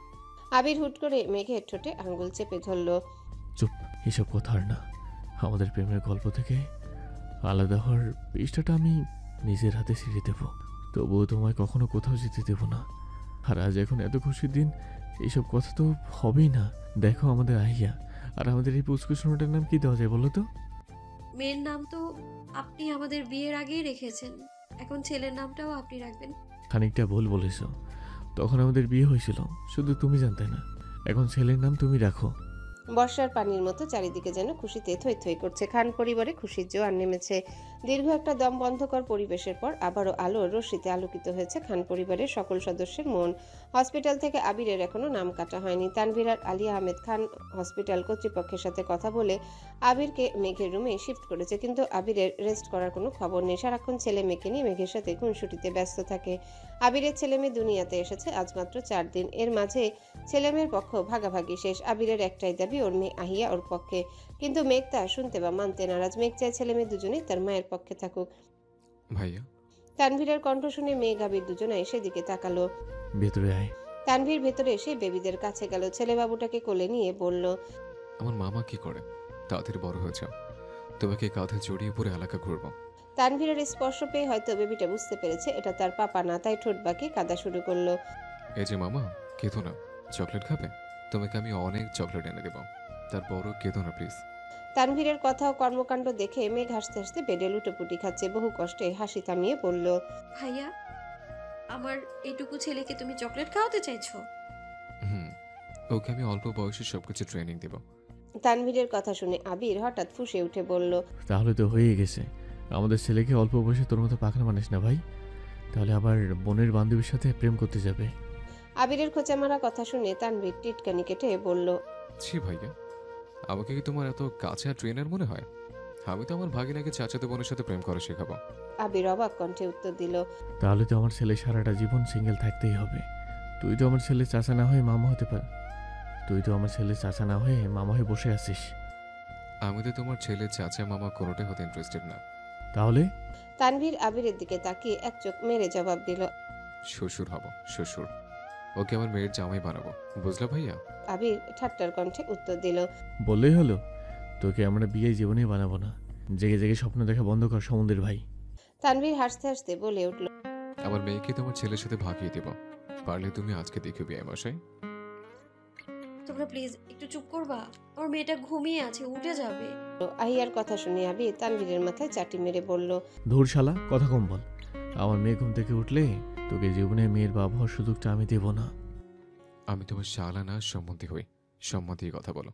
আবির হুট করে মেঘের ঠোঁটে আঙ্গুল চেপে ধরলো। চুপ, এসব কথা আর না। আমাদের প্রেমের গল্প থেকে আলাদা হওয়ার পৃষ্ঠাটা আমি নিজের হাতে ছিঁড়ে দেব। তবুও তোমায় কখনো কোথাও যেতে দেব না। আর আজ এখন এত খুশির দিন, এইসব কথা তো হবেই না। দেখো আমাদের আহিয়া, আর আমাদের এই পুষ্কুশনোটার নাম কি দেওয়া যায় বলো তো? মেয়ের নাম তো আপনি আমাদের বিয়ের আগেই রেখেছেন, এখন ছেলের নামটাও আপনি রাখবেন। খানিকটা ভুল বলেছ। তখন আমাদের বিয়ে হয়েছিল, শুধু তুমি জানতে না। এখন ছেলের নাম তুমি রাখো। বর্ষার পানির মতো চারিদিকে যেন খুশিতে থই থই করছে। খান পরিবারে খুশির জোয়ার নেমেছে। দীর্ঘ একটা দম বন্ধকর পরিবেশের পর আবারও আলোর রশ্মিতে আলোকিত হয়েছে খান পরিবারের সকল সদস্যের মন। হসপিটাল থেকে আবিরের এখনো নাম কাটা হয়নি। তানভীর আর আলী আহমেদ খান হসপিটাল কর্তৃপক্ষের সাথে কথা বলে আবিরকে মেঘের রুমে শিফট করেছে, কিন্তু আবিরের রেস্ট করার কোনো খবর নেই। সারাক্ষণ ছেলে মেয়েকে নিয়ে মেঘের সাথে খুনসুটিতে ব্যস্ত থাকে। আবিরের ছেলে মেয়ে দুনিয়াতে এসেছে আজ মাত্র 4 দিন। এর মাঝে ছেলে মেয়ের পক্ষ ভাগাভাগি শেষ। আবিরের একটাই দাবি, ওর মেয়ে আহিয়া ওর পক্ষে, কিন্তু মেঘ তা শুনতে বা মানতে নারাজ। মেঘ চায় ছেলে মেয়ে দুজনেই তার মায়ের পক্ষে থাকুক। ভাইয়া। তানভীরের কণ্ঠ শুনে মেঘ আবির দুজনাই সেদিকে তাকালো। ভেতরে আয়। তানভীর ভেতরে এসে বেবিদের কাছে গেল। ছেলে বাবুটাকে কোলে নিয়ে বলল, আমার মামা কি করে? তাড়াতাড়ি বড় হয়ে যাও, তোমাকে কাঁধে জড়িয়ে পড়ে এলাকা ঘুরবো। তানভীরের স্পর্শ পেয়ে হয়তো বেবিটা বুঝতে পেরেছে এটা তার পাপা না, তাই ঠোঁট বাঁকিয়ে কাঁদা শুরু করলো। এই যে মামা, কেঁদো না। চকলেট খাবে? তোমাকে আমি অনেক চকলেট এনে দেবো, তারপরও কেঁদো না প্লিজ। তানভীরের কথা ও কর্মকাণ্ড দেখে মেঘ হাসতে হাসতে বেডে লুটোপুটি খাচ্ছে। বহু কষ্টে হাসি থামিয়ে বলল, ভাইয়া, আমার এইটুকু ছেলেকে তুমি চকলেট খাওয়াতে চাইছো? ওকে আমি অল্প বয়সে সবকিছু ট্রেনিং দেব। তানভীরের কথা শুনে আবির হঠাৎ ফুঁসে উঠে বলল, তাহলে তো হয়ে গেছে। আমাদের ছেলেকে অল্প বয়সে তোর মতো পাখনা মানিস না ভাই, তাহলে আবার বোনের বান্ধবীর সাথে প্রেম করতে যাবে। আবিরের খোঁচা মারা কথা শুনে তানভীর টিটকানি কেটে বলল, ছি ভাইয়া, আমাকে কি তোমার এত কাছে ট্রেনার মনে হয়? আমি তো আমার ভাগিনাকে চাচাতো বোনের সাথে প্রেম করা শেখাবো। আবির অবাক কণ্ঠে উত্তর দিল। তাহলে তো আমার ছেলে সারাটা জীবন সিঙ্গেল থাকতেই হবে। তুই তো আমার ছেলে চাচা না হয়ে মামা হতে পার। তুই তো আমার ছেলে চাচা না হয়ে মামা হয়ে বসে আছিস। আমি তো তোমার ছেলে চাচা মামা কোনোটাই হতে ইন্টারেস্টেড না। তাহলে? তানভীর আবিরের দিকে তাকিয়ে এক চোখ মেরে জবাব দিল। শ্বশুর হব, শ্বশুর। ওকে আমার মেয়ের জামাই বানাবো, বুঝলা ভাইয়া? আবির ঠাট্টার কণ্ঠে উত্তর দিল। বললেই হলো, তোকে আমরা বিয়ে জীবনেই বানাবো না। জেগে জেগে স্বপ্ন দেখা বন্ধ কর সমুদ্রের ভাই। তানভীর হাসতে হাসতে বলে উঠল। আমার মেয়েকে তোমার ছেলের সাথে ভাগিয়ে দেব, পারলে তুমি আজকে দেখো বিয়ে মশাই। তোমরা প্লিজ একটু চুপ করবা, আমার মেয়েটা ঘুমিয়ে আছে, উঠে যাবে। আহিয়ার কথা শুনে আবির তানভীরের মাথায় চাটি মেরে বলল। ধুর শালা, কথা কম বল। আমার মেয়ে ঘুম থেকে উঠলে তোকে জীবনে মেয়ের বাবা হওয়ার সুযোগটা আমি দেব না। আমি তোমার শালা না, সম্বন্ধী হই। সম্মান দিয়ে কথা বলো।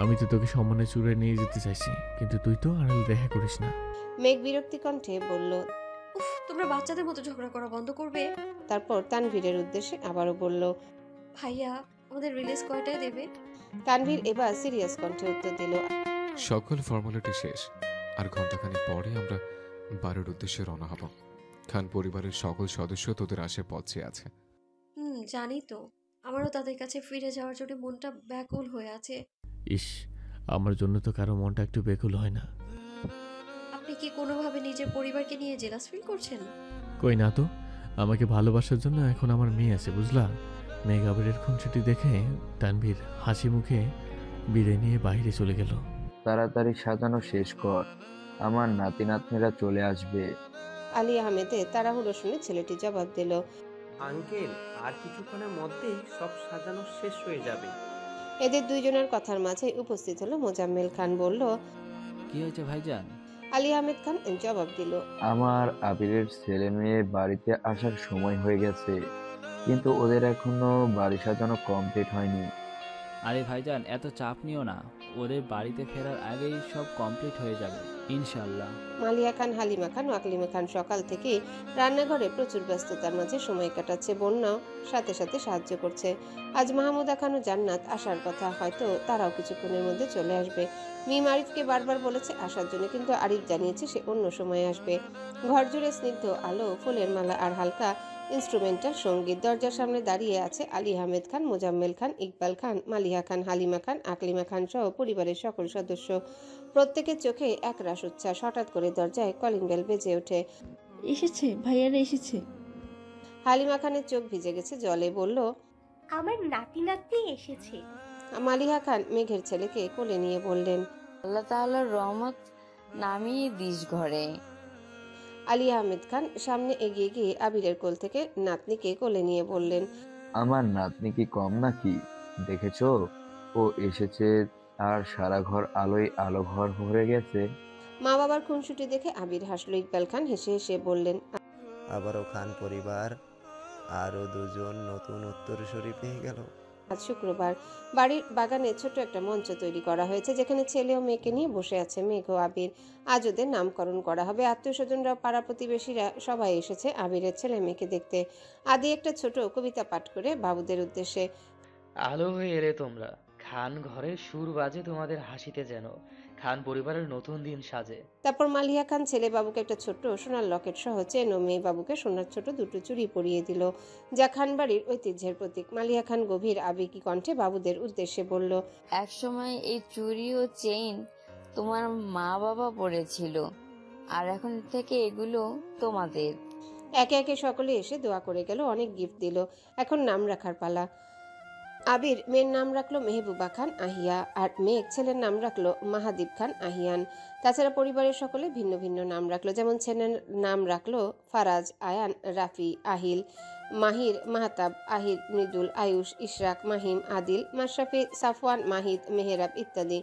আমি তো তোকে সম্মানের চূড়ায় নিয়ে যেতে চাইছি, কিন্তু তুই তো আড়ালে দেখা করিস না। মেঘ বিরক্তি কণ্ঠে বলল। উফ, তোমরা বাচ্চাদের মতো ঝগড়া করা বন্ধ করবে? তারপর তানভীরের উদ্দেশ্যে আবারও বলল। ভাইয়া, আমাদের রিলিজ কয়টায় দেবে? তানভীর এবার সিরিয়াস কণ্ঠে উত্তর দিল। সকল ফর্মালিটি শেষ, আর ঘন্টাখানেক পরে আমরা বাড়ির উদ্দেশ্যে রওনা হব। খান পরিবারের সকল সদস্য তোদের আশে পথ চেয়ে আছে। জানি তো, আমারও তাদের কাছে ফিরে যাওয়ার জন্য মনটা ব্যাকুল হয়ে আছে। ইস, আমার জন্য তো কারো মনটা একটু বেকুল হয় না। আপনি কি কোনোভাবে নিজের পরিবারকে নিয়ে জেলাস ফিল করছেন? কই না তো, আমাকে ভালোবাসার জন্য এখন আমার মেয়ে আছে, বুঝলা? মেঘ আবিরের খুনসুটি দেখে তানভীর হাসি মুখে বিদায় নিয়ে বাইরে চলে গেল। তাড়াতাড়ি সাজানো শেষ কর, আমার নাতি নাতনিরা চলে আসবে। আলী আহমেদের তাড়াহুড়ো শুনে ছেলেটি জবাব দিল। আঙ্কেল, আর কিছুক্ষণের মধ্যেই সব সাজানো শেষ হয়ে যাবে। এদের দুইজনের কথার মাঝে উপস্থিত হলো মোজাম্মেল খান। বলল। কি হয়েছে ভাইজান? আলী আহমেদ খান জবাব দিল। আমার আবিরের ছেলে মেয়ে বাড়িতে আসার সময় হয়ে গেছে, কিন্তু ওদের এখনো বাড়ি সাজানো কমপ্লিট হয়নি। আরে ভাইজান, এত চাপ নিও না, ওদের বাড়িতে ফেরার আগেই সব কমপ্লিট হয়ে যাবে ইনশাল্লাহ। মালিয়া খান, হালিমা খান ও আকলিমা খান সকাল থেকে রান্নাঘরে প্রচুর ব্যস্ততার মাঝে সময় কাটাচ্ছে। বন্যাও সাথে সাথে সাহায্য করছে। আজ মাহমুদা খান ও জান্নাত আসার কথা, হয়তো তারাও কিছুক্ষণের মধ্যে চলে আসবে। মিম আরিফকে বারবার বলেছে আসার জন্য, কিন্তু আরিফ জানিয়েছে সে অন্য সময় আসবে। ঘর জুড়ে স্নিগ্ধ আলো, ফুলের মালা আর হালকা ইনস্ট্রুমেন্টাল সঙ্গীত। দরজার সামনে দাঁড়িয়ে আছে আলী আহমেদ খান, মোজাম্মেল খান, ইকবাল খান, মালিহা খান, হালিমা খান, আকলিমা খান সহ পরিবারের সকল সদস্য। প্রত্যেকের চোখে একরাশ উচ্ছ্বাস। হঠাৎ করে দরজায় কলিং বেল বেজে ওঠে। এসেছে, ভাইয়ারা এসেছে। হালিমা খানের চোখ ভিজে গেছে জলে। বলল, আমার নাতি নাতনি এসেছে। মালিহা খান মেঘের ছেলেকে কোলে নিয়ে বললেন। আল্লাহ তাআলার রহমত নামিয়ে দিস ঘরে। আলী আহমেদ খান সামনে এগিয়ে গিয়ে আবিরের কোল থেকে নাতনিকে কোলে নিয়ে বললেন। আমার নাতনি কি কম নাকি? দেখেছো, ও এসেছে আর সারা ঘর আলোয় আলো ঘর ভরে গেছে। মা বাবার খুনসুটি দেখে আবির হাসলো। ইকবাল খান হেসে হেসে বললেন। আবারও খান পরিবার আরো দুজন নতুন উত্তরসূরি পেয়ে গেল। আজ শুক্রবার বাড়ির বাগানে ছোট একটা মঞ্চ তৈরি করা হয়েছে, যেখানে ছেলে ও মেয়েকে নিয়ে বসে আছে মেঘ ও আবির। আজ ওদের নামকরণ করা হবে। আত্মীয় স্বজনরা, পাড়া প্রতিবেশীরা সবাই এসেছে আবিরের ছেলে মেয়েকে দেখতে। আদি একটা ছোট কবিতা পাঠ করে বাবুদের উদ্দেশ্যে। আলো হয়ে এলে তোমরা, খান ঘরে সুর বাজে তোমাদের হাসিতে, যেন খান পরিবারের নতুন দিন সাজে। তারপর মালিয়া খান ছেলে বাবুকে একটা ছোট্ট সোনার লকেট সহ চেন ও মেয়ে বাবুকে সোনার ছোট দুটো চুড়ি পরিয়ে দিল, যা খান বাড়ির ঐতিহ্যের প্রতীক। মালিয়া খান গভীর আবেগী কণ্ঠে বাবুদের উদ্দেশ্যে বলল। একসময় এই চুড়ি ও চেইন তোমার মা বাবা পড়েছিল, আর এখন থেকে এগুলো তোমাদের। একে একে সকলে এসে দোয়া করে গেল, অনেক গিফট দিল। এখন নাম রাখার পালা। আবির মেয়ের নাম রাখলো মেহবুবা খান আহিয়া, আর মেঘ ছেলের নাম রাখলো মাহাদীপ খান আহিয়ান। তাছাড়া পরিবারের সকলে ভিন্ন ভিন্ন নাম রাখলো, যেমন ছেলের নাম রাখলো ফারাজ, আয়ান, রাফি, আহিল, মাহির, মাহতাব, আহির, মৃদুল, আয়ুষ, ইশরাক, মাহিম, আদিল, মাশরাফি, সাফওয়ান, মাহিদ, মেহেরাব ইত্যাদি।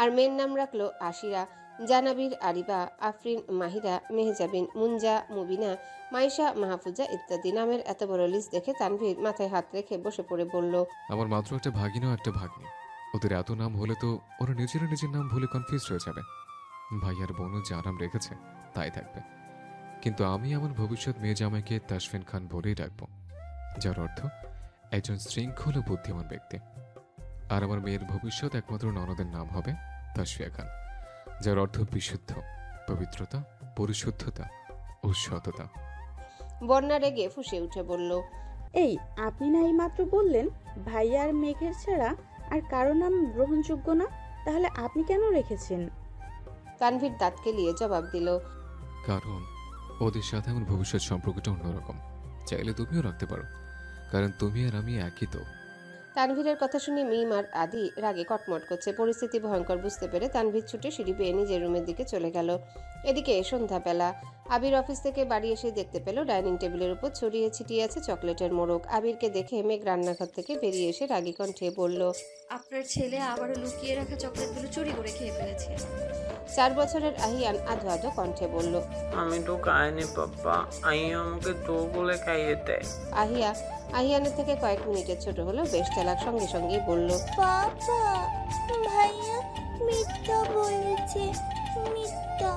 আর মেয়ের নাম রাখলো আশিরা, জানাবির, আরিবা, আফরিন, মাহিরা, মেহজাবিন, মুঞ্জা, মুবিনা, মাইশা, মাহফুজা ইত্যাদি। নামের এত বড় লিস্ট দেখে তানভীর মাথায় হাত রেখে বসে পড়ে বলল। আমার মাত্র একটা ভাগিনা একটা ভাগ্নি, ওদের এত নাম হলে তো ওরা নিজেরা নিজের নাম ভুলে কনফিউজ হয়ে যাবে। ভাইয়ার বোনও যা নাম রেখেছে তাই থাকবে, কিন্তু আমি আমার ভবিষ্যৎ মেয়ে জামাইকে তাসফিন খান বলেই ডাকবো, যার অর্থ একজন শৃঙ্খল ও বুদ্ধিমান ব্যক্তি। আর আমার মেয়ের ভবিষ্যৎ একমাত্র ননদের নাম হবে তাসফিয়া খান, যার অর্থ বিশুদ্ধ, পবিত্রতা, পরিশুদ্ধতা ও সততা। বন্যা রেগে ফুঁসে উঠে বলল, এই আপনি না এইমাত্র বললেন ভাইয়া আর মেঘের ছাড়া আর কারো নাম গ্রহণযোগ্য না, তাহলে আপনি কেন রেখেছেন? তানভীর দাঁত কেলিয়ে জবাব দিল, কারণ ওদের সাথে আমার ভবিষ্যৎ সম্পর্কটা অন্যরকম। চাইলে তুমিও রাখতে পারো, কারণ তুমি আর আমি একই তো। তানভীরের কথা শুনে মিম আর আদি রাগে কটমট করছে। পরিস্থিতি ভয়ঙ্কর বুঝতে পেরে তানভীর ছুটে সিঁড়ি বেয়ে নিজের রুমের দিকে চলে গেল। এদিকে সন্ধ্যাবেলা আবির অফিস থেকে বাড়ি এসে দেখতে পেল ডাইনিং টেবিলের উপর ছড়িয়ে ছিটিয়ে আছে চকলেটের মোড়ক। আবিরকে দেখে মেঘ রান্নাঘর থেকে বেরিয়ে এসে রাগী কণ্ঠে বলল, আপনার ছেলে আবারও লুকিয়ে রাখা চকলেটগুলো চুরি করে খেয়ে ফেলেছে। 4 বছরের আহিয়ান আধো আধো কণ্ঠে বলল, আমি তো খাইনি পাপ্পা, আইয়া আমাকে তো বলে খাইয়ে দেয়। আহিয়ানের থেকে কয়েক মিনিটের ছোট হলেও বেশ চালাক, সঙ্গে সঙ্গেই বলল, বাবা ভাইয়া মিথ্যা বলেছে, মিথ্যা।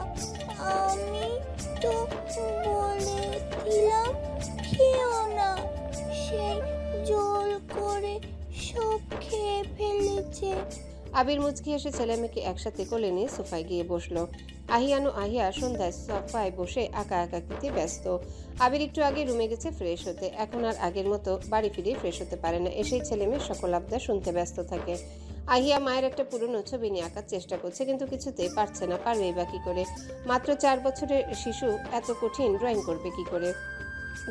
আমি তো বলেছিলাম খেও না, সেই জোর করে সব খেয়ে ফেলেছে। আবির মুচকি এসে ছেলে মেয়েকে একসাথে কোলে নিয়ে সোফায় গিয়ে বসলো। আহিয়ান ও আহিয়া সন্ধ্যায় সোফায় বসে একা একাকিতে ব্যস্ত। আবির একটু আগে রুমে গেছে ফ্রেশ হতে, এখন আর আগের মতো বাড়ি ফিরে ফ্রেশ হতে পারে না। এসেই ছেলে মেয়ে সকল আবদার শুনতে ব্যস্ত থাকে। আহিয়া মায়ের একটা পুরনো ছবি নিয়ে আঁকার চেষ্টা করছে, কিন্তু কিছুতেই পারছে না। পারবেই বা কি করে? মাত্র 4 বছরের শিশু এত কঠিন ড্রয়িং করবে কি করে?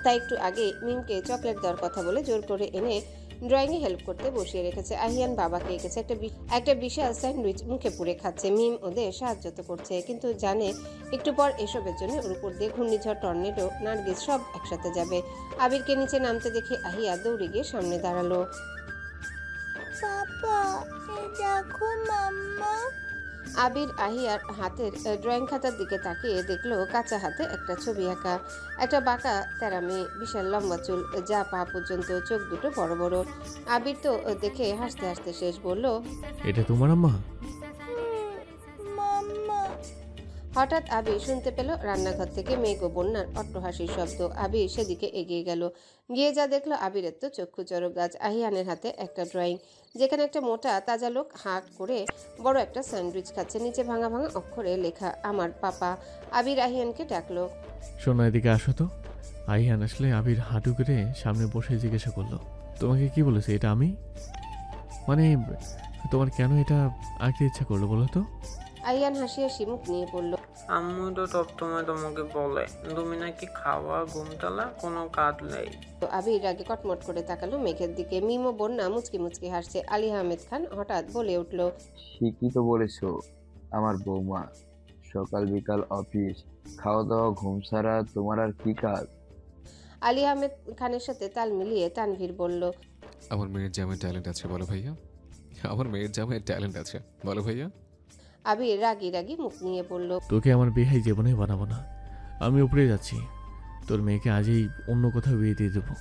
তাই একটু আগে মিমকে চকলেট দেওয়ার কথা বলে জোর করে এনে ড্রয়িংয়ে হেল্প করতে বসিয়ে রেখেছে। আহিয়ান বাবাকে এঁকেছে একটা বিশাল স্যান্ডউইচ মুখে পুড়ে খাচ্ছে। মিম ওদের সাহায্য তো করছে, কিন্তু জানে একটু পর এসবের জন্য ওর উপর দিয়ে ঘূর্ণিঝড়, টর্নেডো, নার্গিস সব একসাথে যাবে। আবিরকে নিচে নামতে দেখে আহিয়া দৌড়ে গিয়ে সামনে দাঁড়ালো। পাপা দেখো মাম্মা। আবির আহিয়ার হাতের ড্রয়িং খাতার দিকে তাকিয়ে দেখলো কাঁচা হাতে একটা ছবি আঁকা। একটা বাঁকা তেরা মেয়ে, বিশাল লম্বা চুল, যা পা পর্যন্ত, চোখ দুটো বড় বড়। আবির তো দেখে হাসতে হাসতে শেষ, বলল, এটা তোমার আম্মা? হঠাৎ আবির শুনতে পেল রান্নাঘর থেকে মেঘ ও বন্যার অট্টহাসির শব্দ। আবির সেদিকে এগিয়ে গেল। গিয়ে যা দেখলো আবিরের তো চক্ষু চড়ক গাছ। আহিয়ানের হাতে একটা ড্রয়িং, যেখানে একটা মোটা তাজা লোক হাঁক করে বড় একটা স্যান্ডউইচ খাচ্ছে। নিচে ভাঙা ভাঙা অক্ষরে লেখা, আমার পাপা। আবির আহিয়ানকে ডাকলো, শোনো এদিকে আসো তো। আহিয়ান আসলে আবির হাঁটু করে সামনে বসে জিজ্ঞাসা করলো, তোমাকে কি বলেছে এটা আমি? মানে তোমার কেন এটা আঁকতে ইচ্ছা করলো বলো তো? আহিয়ান হাসি হাসি মুখ নিয়ে বলল, আম্মু তো সবসময় তোমাকে বলে তুমি নাকি খাওয়া, ঘুমটালা, কোনো কাজ নেই। তো আবির আগে কটমট করে তাকালো মেঘের দিকে। মিমো বন্যা মুচকি মুচকি হাসছে। আলী আহমেদ খান হঠাৎ বলে উঠল, ঠিকই তো বলেছো আমার বৌমা, সকাল বিকাল অফিস, খাওয়া দাওয়া, ঘুম ছাড়া তোমার আর কি কাজ? আলী আহমেদ খানের সাথে তাল মিলিয়ে তানভীর বলল, আমার মেয়ের জামাই ট্যালেন্ট আছে বলো ভাইয়া, আমার মেয়ের জামাই ট্যালেন্ট আছে বলো ভাইয়া। আবির রাগি রাগি মুখ নিয়ে বলল, তোকে আমার বিয়ে জীবনে বানাবো না, আমি উপরে যাচ্ছি, তোর মেয়েকে আজই অন্য কোথাও বিয়ে দিয়ে দেবো।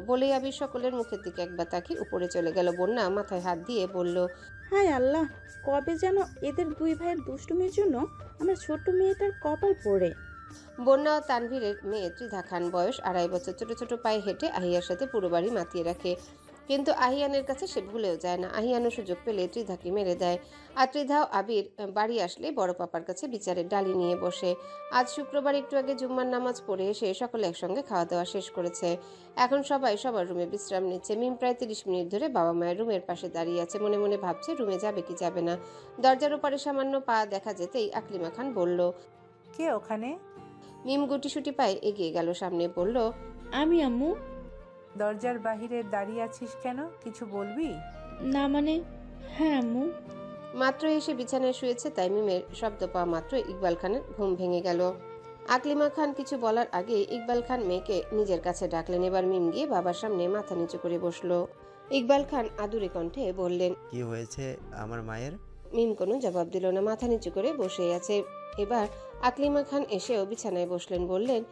বলেই আবির সকলের মুখের দিকে একবার তাকিয়ে উপরে চলে গেল। বন্যা মাথায় হাত দিয়ে বলল, হায় আল্লাহ, কবে যেন এদের দুই ভাইয়ের দুষ্টুমির জন্য আমার ছোট্ট মেয়েটার কপাল পড়ে। বন্যা ও তানভীরের মেয়ে ত্রিধা খান, বয়স 2.5 বছর, ছোট ছোট পায়ে হেঁটে আহিয়ার সাথে পুরো বাড়ি মাতিয়ে রাখে। কিন্তু আহিয়ানের কাছে সে ভুলেও যায় না। আহিয়ানও সুযোগ পেলে ত্রিধাকে মেরে দেয়। আর ত্রিধাও আবির বাড়ি আসলে বড় পাপার কাছে বিচারের ডালি নিয়ে বসে। আজ শুক্রবার, একটু আগে জুম্মার নামাজ পড়ে এসে সকলে একসঙ্গে খাওয়া দাওয়া শেষ করেছে। এখন সবাই সবার রুমে বিশ্রাম নিচ্ছে। মিম প্রায় 30 মিনিট ধরে বাবা মায়ের রুমের পাশে দাঁড়িয়ে আছে। মনে মনে ভাবছে রুমে যাবে কি যাবে না। দরজার উপরে সামান্য পা দেখা যেতেই আকলিমা খান বলল, কে ওখানে? মিম গুটিসুটি পায়ে এগিয়ে গেল সামনে, বলল, আমি আম্মু। দরজার বাহিরে দাঁড়িয়ে আছিস কেন, কিছু বলবি? না মানে, হ্যাঁ আম্মু। মাত্র এসে বিছানায় শুয়েছে, তাই মিমের শব্দ পাওয়া মাত্র ইকবাল খানের ঘুম ভেঙে গেল। আকলিমা খান কিছু বলার আগে ইকবাল খান মেয়েকে নিজের কাছে ডাকলেন। এবার মিম গিয়ে বাবার সামনে মাথা নিচু করে বসলো। ইকবাল খান আদুরে কণ্ঠে বললেন, কি হয়েছে আমার মায়ের? মিম কোনো জবাব দিল না, মাথা নিচু করে বসে আছে। এবার আকলিমা খান এসেও বিছানায় বসলেন, বললেন,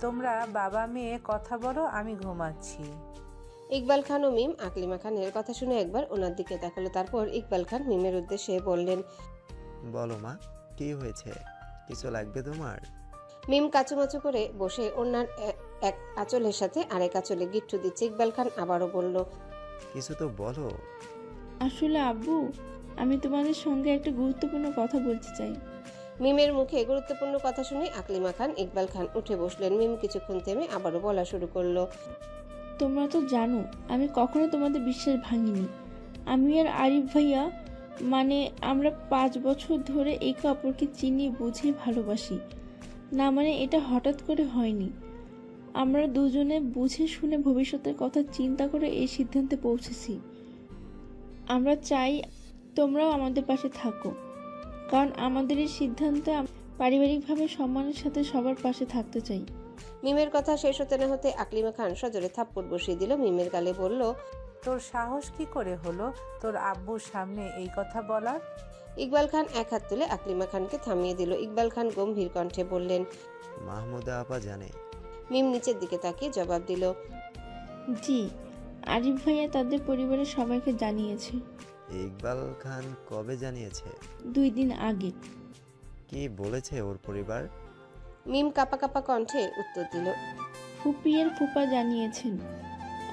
তোমরা বাবা মেয়ে কথা বলো, আমি ঘুমাচ্ছি। ইকবাল খান ও মিম আকলিমা খানের কথা শুনে একবার ওনার দিকে তাকালো। তারপর ইকবাল খান মিমের উদ্দেশ্যে বললেন, বলো মা, কি হয়েছে? কিছু লাগবে তোমার? মিম কাচুমাচু করে বসে ওনার এক আঁচলের সাথে আরেক আঁচলে গিট্টু দিচ্ছে। ইকবাল খান আবারও বলল, কিছু তো বলো। আসলে আব্বু, আমি তোমাদের সঙ্গে একটা গুরুত্বপূর্ণ কথা বলতে চাই। মিমের মুখে গুরুত্বপূর্ণ কথা শুনে আকলিমা খান, ইকবাল খান উঠে বসলেন। মিম কিছুক্ষণ থেমে আবারও বলা শুরু করলো। তোমরা তো জানো আমি কখনো তোমাদের বিশ্বাস ভাঙিনি। আমি আর আরিফ ভাইয়া মানে আমরা 5 বছর ধরে একে অপরকে চিনি বুঝে ভালোবাসি। না মানে এটা হঠাৎ করে হয়নি। আমরা দুজনে বুঝে শুনে ভবিষ্যতের কথা চিন্তা করে এই সিদ্ধান্তে পৌঁছেছি। আমরা চাই তোমরাও আমাদের পাশে থাকো, কারণ আমাদের এই সিদ্ধান্তে পারিবারিকভাবে সম্মানের সাথে সবার পাশে থাকতে চাই। মিমের কথা শেষ হতে না হতে আকলিমা খান সজোরে থাপ্পড় বসিয়ে দিল মিমের গালে। বলল, তোর সাহস কি করে হলো তোর আব্বুর সামনে এই কথা বলার? ইকবাল খান এক হাত তুলে আকলিমা খানকে থামিয়ে দিল। ইকবাল খান গম্ভীর কণ্ঠে বললেন, মাহমুদা আপা জানে? মিম নিচের দিকে তাকিয়ে জবাব দিল, জি, আরিফ ভাইয়া তাদের পরিবারের সবাইকে জানিয়েছে। ইকবাল খান কবে জানিয়েছে? 2 দিন আগে। কি বলেছে ওর পরিবার? মিম কাপা কাপা কণ্ঠে উত্তর দিল, ফুপিয়ের ফুপা জানিয়েছেন।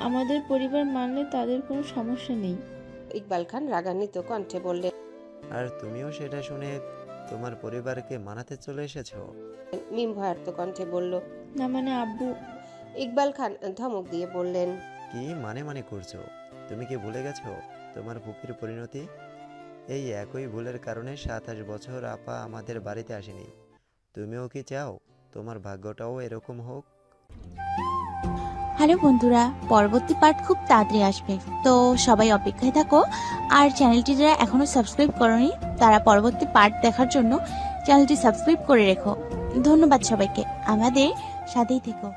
আমাদের পরিবার মানলে তাদের কোনো সমস্যা নেই। ইকবাল খান রাগান্বিত কণ্ঠে বললেন, আর তুমিও সেটা শুনে তোমার পরিবারকে মানাতে চলে এসেছো? মিম ভয়ার্থ কণ্ঠে বলল, না মানে আব্বু। ইকবাল খান ধমক দিয়ে বললেন, কি মানে করছো? তুমি কি ভুলে গেছো তোমার ফুপির পরিণতি? এই একই ভুলের কারণে 27 বছর আপা আমাদের বাড়িতে আসেনি। তুমিও কি চাও তোমার ভাগ্যটাও এরকম হোক? হ্যালো বন্ধুরা, পরবর্তী পার্ট খুব তাড়াতাড়ি আসবে, তো সবাই অপেক্ষায় থাকো। আর চ্যানেলটি যারা এখনো সাবস্ক্রাইব করোনি তারা পরবর্তী পার্ট দেখার জন্য চ্যানেলটি সাবস্ক্রাইব করে রেখো। ধন্যবাদ সবাইকে, আমাদের সাথেই থেকো।